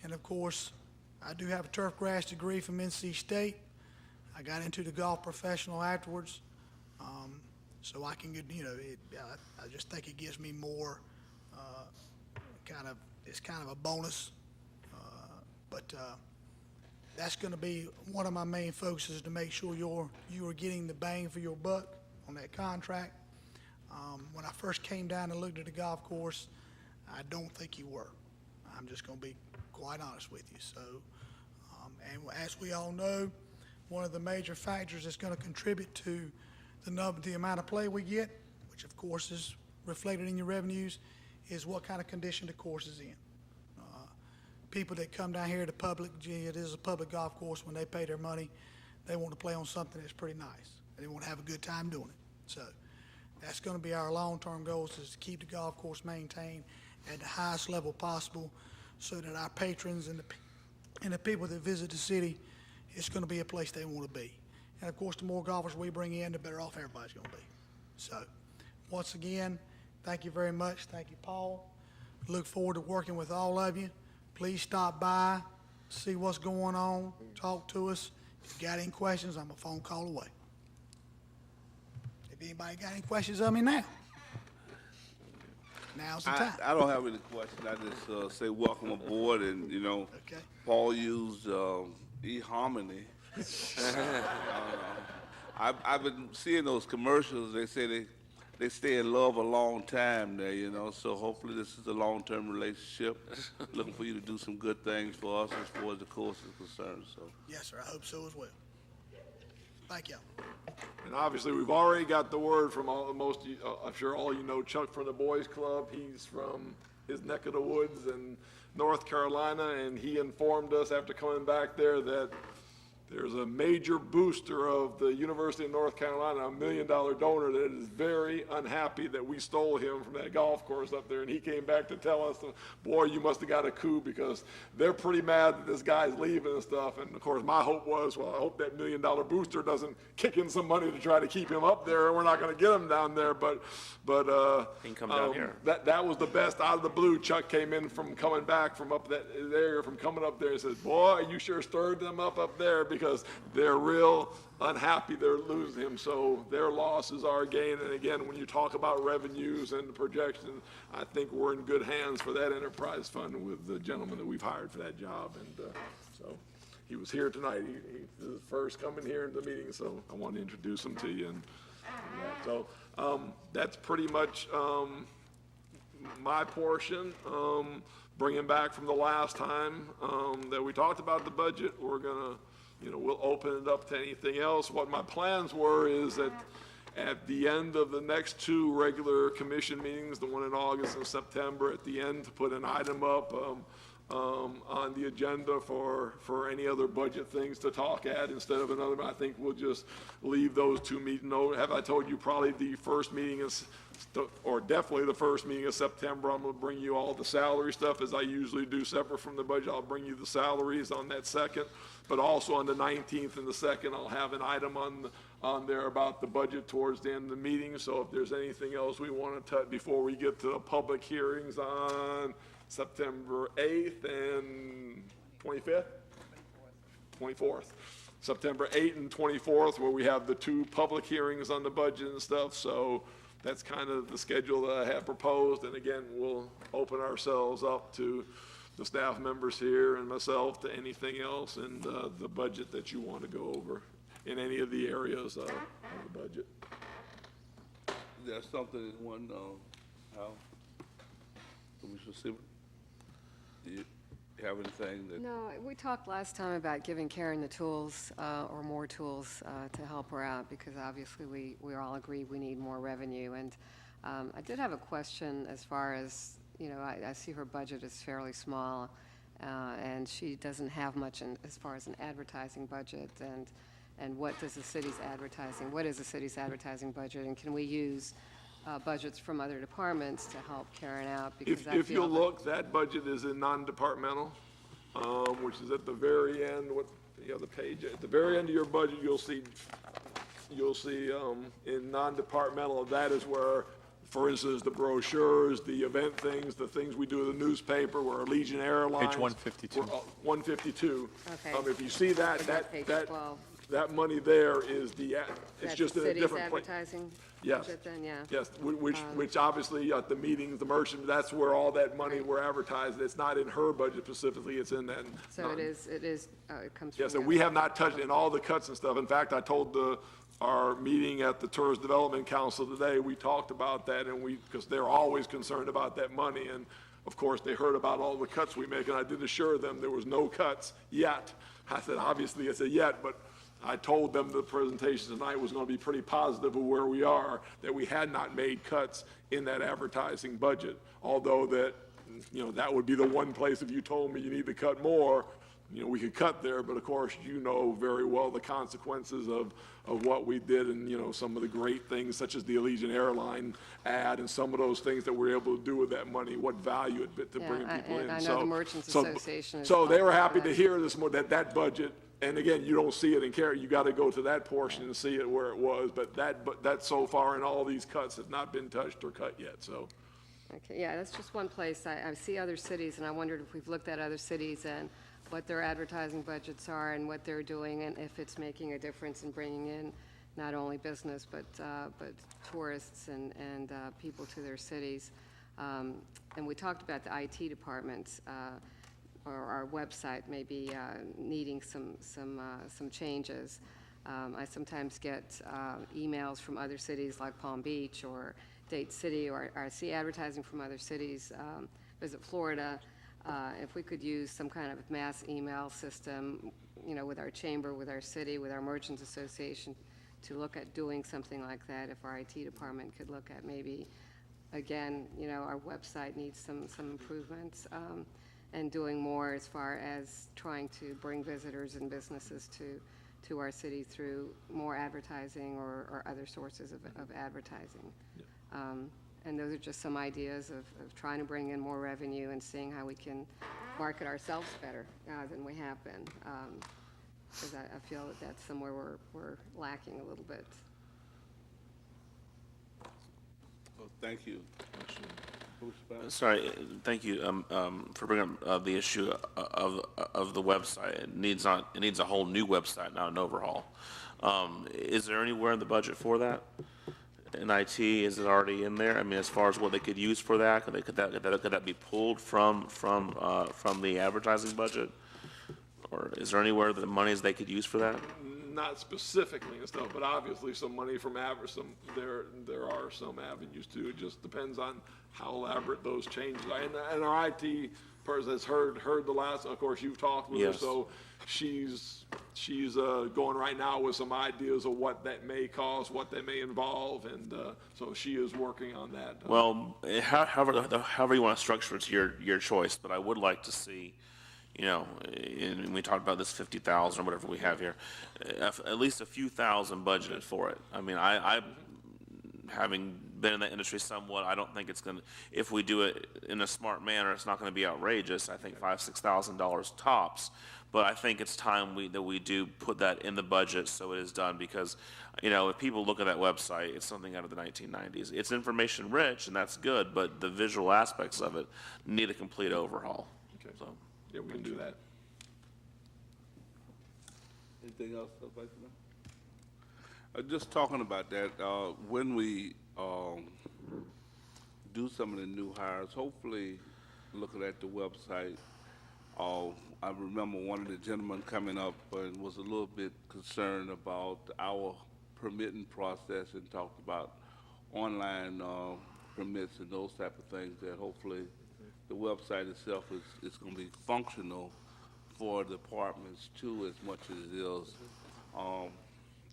And of course, I do have a turf grass degree from NC State. I got into the golf professional afterwards. So I can get, you know, I just think it gives me more, it's kind of a bonus. But that's going to be one of my main focuses, to make sure you are getting the bang for your buck on that contract. When I first came down and looked at the golf course, I don't think you were. I'm just going to be quite honest with you. So, and as we all know, one of the major factors that's going to contribute to the amount of play we get, which of course is reflected in your revenues, is what kind of condition the course is in. People that come down here to public, gee, it is a public golf course, when they pay their money, they want to play on something that's pretty nice. They want to have a good time doing it. So that's going to be our long-term goals, is to keep the golf course maintained at the highest level possible so that our patrons and the people that visit the city, it's going to be a place they want to be. And of course, the more golfers we bring in, the better off everybody's going to be. So once again, thank you very much. Thank you, Paul. Look forward to working with all of you. Please stop by, see what's going on, talk to us. If you got any questions, I'm a phone call away. If anybody got any questions of me now, now's the time. I don't have any questions. I just say welcome aboard, and Okay. Paul used eHarmony. I've been seeing those commercials. They say they stay in love a long time there, so hopefully this is a long-term relationship. Looking for you to do some good things for us as far as the course is concerned. So Yes, sir. I hope so as well. Thank you. And obviously, we've already got the word from I'm sure all you know Chuck from the Boys Club. He's from his neck of the woods in North Carolina, and he informed us after coming back there that there's a major booster of the University of North Carolina, $1 million donor, that is very unhappy that we stole him from that golf course up there. And he came back to tell us, boy, you must have got a coup, because they're pretty mad that this guy's leaving and stuff. And of course, my hope was, well, I hope that $1 million booster doesn't kick in some money to try to keep him up there. We're not going to get him down there, but He can come down here. That was the best out of the blue. Chuck came in from coming back from up that area, from coming up there, and says, boy, you sure stirred them up there, because they're real unhappy they're losing him. So their loss is our gain. And again, when you talk about revenues and the projection, I think we're in good hands for that enterprise fund with the gentleman that we've hired for that job. And so he was here tonight. He's the first coming here in the meeting, so I want to introduce him to you. And that. So that's pretty much my portion. Bringing back from the last time that we talked about the budget, we're gonna, we'll open it up to anything else. What my plans were is that at the end of the next two regular commission meetings, the one in August and September, at the end, to put an item up on the agenda for any other budget things to talk at instead of another. I think we'll just leave those two meetings. Have I told you probably the first meeting is, or definitely the first meeting of September, I'm going to bring you all the salary stuff as I usually do separate from the budget. I'll bring you the salaries on that second, but also on the 19th and the 2nd, I'll have an item on there about the budget towards the end of the meeting. So if there's anything else we want to touch before we get to the public hearings on September 8th and 25th? 24th. September 8th and 24th, where we have the two public hearings on the budget and stuff. So that's kind of the schedule that I have proposed. And again, we'll open ourselves up to the staff members here and myself to anything else in the budget that you want to go over in any of the areas of the budget. there's something in one, how, Commissioner Siebert, do you have anything that? No, we talked last time about giving Karen the tools, or more tools, to help her out, because obviously we all agree we need more revenue. And I did have a question as far as, I see her budget is fairly small, and she doesn't have much as far as an advertising budget. And what is the city's advertising budget? And can we use budgets from other departments to help Karen out? Because If you look, that budget is in non-departmental, which is at the very end, the other page, at the very end of your budget, you'll see in non-departmental, that is where, for instance, the brochures, the event things, the things we do in the newspaper, where Allegiant Airlines. Page 152. 152. Okay. If you see that, I got page 12. that money there is it's That's just the in a city's different place. advertising Yes. budget then, yeah. Yes, which obviously at the meetings, the merchant, that's where all that money we're advertising. It's not in her budget specifically, it's in that. So it is, it comes from. Yes, the and we other- have not touched, in all the cuts and stuff. In fact, I told the our meeting at the Tourist Development Council today, we talked about that, and because they're always concerned about that money, and of course, they heard about all the cuts we make, and I did assure them there was no cuts yet. I said, obviously, it's a yet, but I told them the presentation tonight was gonna be pretty positive of where we are, that we had not made cuts in that advertising budget, although that, that would be the one place if you told me you need to cut more, we could cut there, but of course, you know very well the consequences of what we did and, some of the great things such as the Allegiant Airline ad and some of those things that we're able to do with that money, what value it bit to bring people in. I know So- the Merchants so- Association is So they were calling for happy to that. hear this, that budget, and again, you don't see it in Cary, you gotta go to that portion and see it where it was, but that so far in all these cuts has not been touched or cut yet, so. Okay, yeah, that's just one place. I see other cities, and I wondered if we've looked at other cities and what their advertising budgets are and what they're doing, and if it's making a difference in bringing in not only business, but tourists and people to their cities. And we talked about the IT departments, or our website maybe needing some changes. I sometimes get emails from other cities like Palm Beach or Dade City, or I see advertising from other cities, Visit Florida. If we could use some kind of mass email system, with our chamber, with our city, with our Merchants Association, to look at doing something like that, if our IT department could look at maybe, again, our website needs some improvements, and doing more as far as trying to bring visitors and businesses to our city through more advertising or other sources of advertising. And those are just some ideas of trying to bring in more revenue and seeing how we can market ourselves better than we have been. Because I feel that that's somewhere we're lacking a little bit. Well, thank you. Sorry, thank you for bringing up the issue of the website. It needs a whole new website, not an overhaul. Is there anywhere in the budget for that? In IT, is it already in there? I mean, as far as what they could use for that, could that be pulled from the advertising budget? Or is there anywhere that the monies they could use for that? Not specifically and stuff, but obviously some money from there are some avenues too. It just depends on how elaborate those changes are. And our IT person has heard the last, of course, you've talked with her, Yes. so she's going right now with some ideas of what that may cost, what that may involve, and so she is working on that. Well, however you want to structure it, it's your choice, but I would like to see, and we talked about this 50,000 or whatever we have here, at least a few thousand budgeted for it. I mean, I having been in that industry somewhat, I don't think it's going to, if we do it in a smart manner, it's not going to be outrageous. I think $5,000-6,000 tops. But I think it's time that we do put that in the budget so it is done, because, if people look at that website, it's something out of the 1990s. It's information rich, and that's good, but the visual aspects of it need a complete overhaul. Okay. So. Yeah, we can do that. Anything else, Vice Mayor? Just talking about that, when we do some of the new hires, hopefully looking at the website, I remember one of the gentlemen coming up and was a little bit concerned about our permitting process and talked about online permits and those type of things, that hopefully the website itself is going to be functional for departments too, as much as it is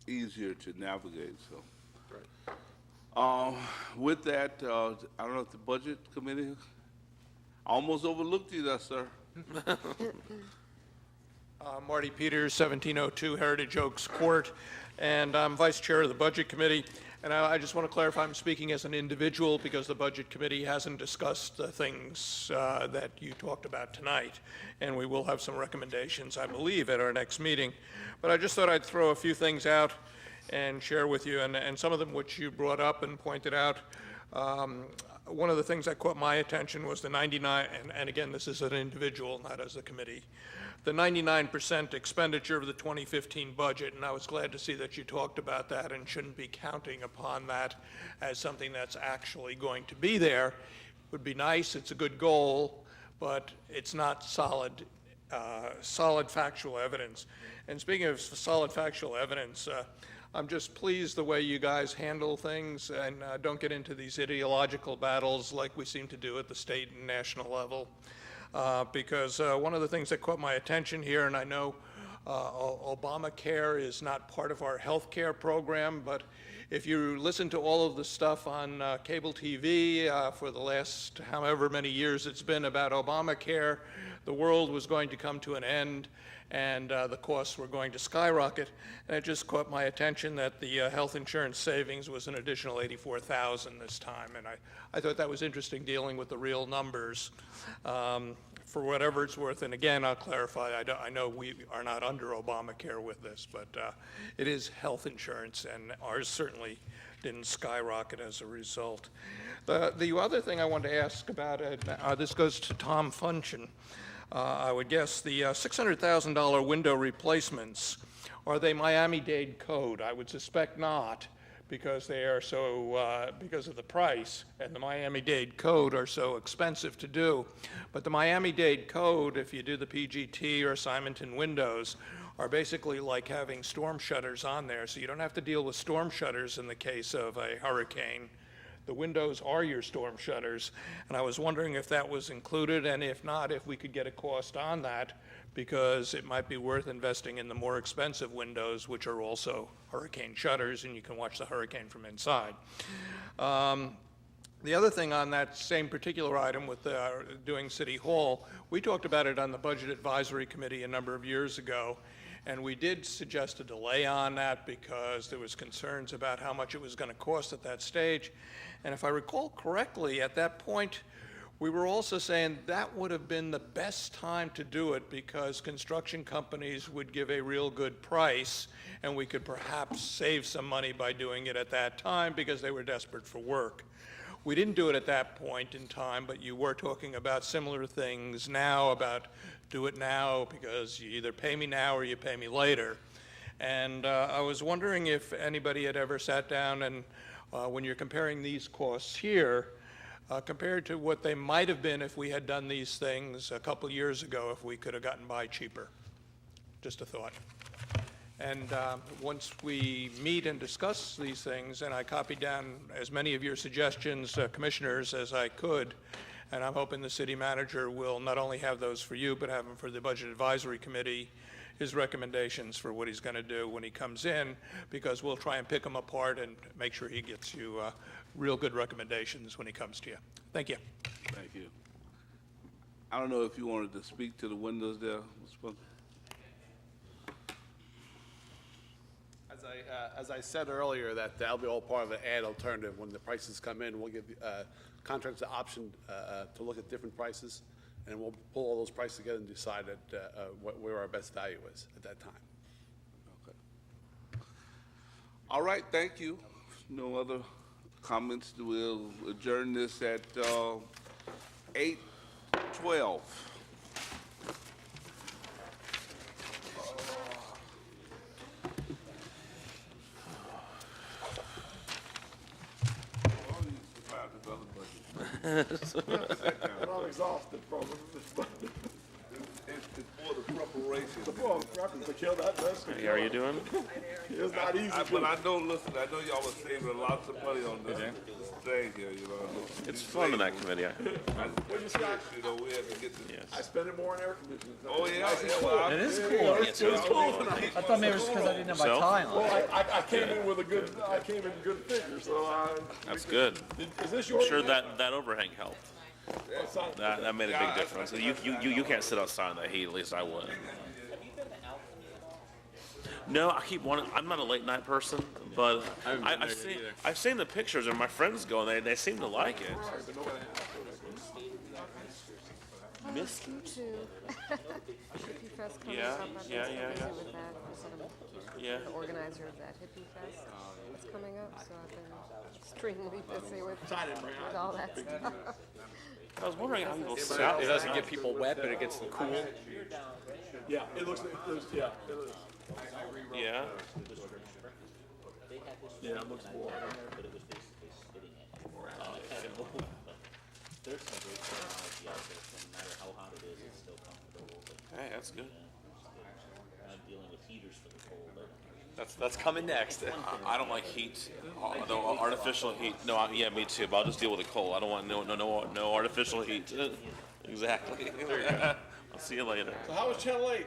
easier to navigate. So, with that, I don't know if the budget committee, I almost overlooked you there, sir. Marty Peters, 1702 Heritage Oaks Court, and I'm Vice Chair of the Budget Committee. And I just want to clarify, I'm speaking as an individual because the Budget Committee hasn't discussed the things that you talked about tonight. And we will have some recommendations, I believe, at our next meeting. But I just thought I'd throw a few things out and share with you, and some of them which you brought up and pointed out. One of the things that caught my attention was the 99, and again, this is an individual, not as a committee, the 99% expenditure of the 2015 budget, and I was glad to see that you talked about that and shouldn't be counting upon that as something that's actually going to be there. It would be nice, it's a good goal, but it's not solid factual evidence. And speaking of solid factual evidence, I'm just pleased the way you guys handle things and don't get into these ideological battles like we seem to do at the state and national level. Because one of the things that caught my attention here, and I know Obamacare is not part of our health care program, but if you listen to all of the stuff on cable TV for the last however many years it's been about Obamacare, the world was going to come to an end and the costs were going to skyrocket. And it just caught my attention that the health insurance savings was an additional $84,000 this time. And I thought that was interesting, dealing with the real numbers. For whatever it's worth, and again, I'll clarify, I know we are not under Obamacare with this, but it is health insurance, and ours certainly didn't skyrocket as a result. The other thing I wanted to ask about, this goes to Tom Funchen. I would guess the $600,000 window replacements, are they Miami-Dade code? I would suspect not, because they are so, because of the price, and the Miami-Dade code are so expensive to do. But the Miami-Dade code, if you do the PGT or Simonton windows, are basically like having storm shutters on there, so you don't have to deal with storm shutters in the case of a hurricane. The windows are your storm shutters, and I was wondering if that was included, and if not, if we could get a cost on that, because it might be worth investing in the more expensive windows, which are also hurricane shutters, and you can watch the hurricane from inside. The other thing on that same particular item with doing City Hall, we talked about it on the Budget Advisory Committee a number of years ago, and we did suggest a delay on that because there was concerns about how much it was going to cost at that stage. And if I recall correctly, at that point, we were also saying that would have been the best time to do it because construction companies would give a real good price, and we could perhaps save some money by doing it at that time because they were desperate for work. We didn't do it at that point in time, but you were talking about similar things now, about do it now because you either pay me now or you pay me later. And I was wondering if anybody had ever sat down and when you're comparing these costs here, compared to what they might have been if we had done these things a couple years ago, if we could have gotten by cheaper. Just a thought. And once we meet and discuss these things, and I copied down as many of your suggestions, commissioners, as I could, and I'm hoping the city manager will not only have those for you, but have them for the Budget Advisory Committee, his recommendations for what he's going to do when he comes in, because we'll try and pick them apart and make sure he gets you real good recommendations when he comes to you. Thank you. Thank you. I don't know if you wanted to speak to the windows there, Mr. Spencer. As I said earlier, that'll be all part of the ad alternative. When the prices come in, we'll give contractors the option to look at different prices, and we'll pull all those prices together and decide where our best value is at that time. Okay. All right, thank you. No other comments. We'll adjourn this at 8:12. I'm exhausted from it. It's for the preparation. The preppers to kill that recipe. Hey, how are you doing? It's not easy. But I know, listen, I know y'all were saving lots of money on this thing here, you know. It's fun in that committee. You know, we had to get this. Yes. I spend it more on air conditioning. Oh, yeah, well, It is cool. It's cool. I thought maybe it was because I didn't have my So? tie on. Well, I came in with a good, figure, so That's good. is this your? I'm sure that overhang helped. That made a big difference. So you can't sit outside in that heat. At least I would. No, I keep wanting. I'm not a late night person, but I've seen the pictures and my friends go and they seem to like it. Missed You too. Hippie Fest coming Yeah, up. I've been yeah, so yeah, busy yeah. with that. Yeah. The organizer of that Hippie Fest is coming up, so I've been extremely busy with all that stuff. I was wondering how people south. It doesn't get people wet, but it gets them cool. Yeah, it looks, yeah. Yeah. Yeah, it looks more. There's some great technology out there, so no matter how hot it is, it's still comfortable. But Hey, that's good. not dealing with heaters for the cold. That's coming next. I don't like heat, although artificial heat, no, yeah, me too, but I'll just deal with the cold. I don't want no artificial heat. Exactly. I'll see you later. So how was Channel 8?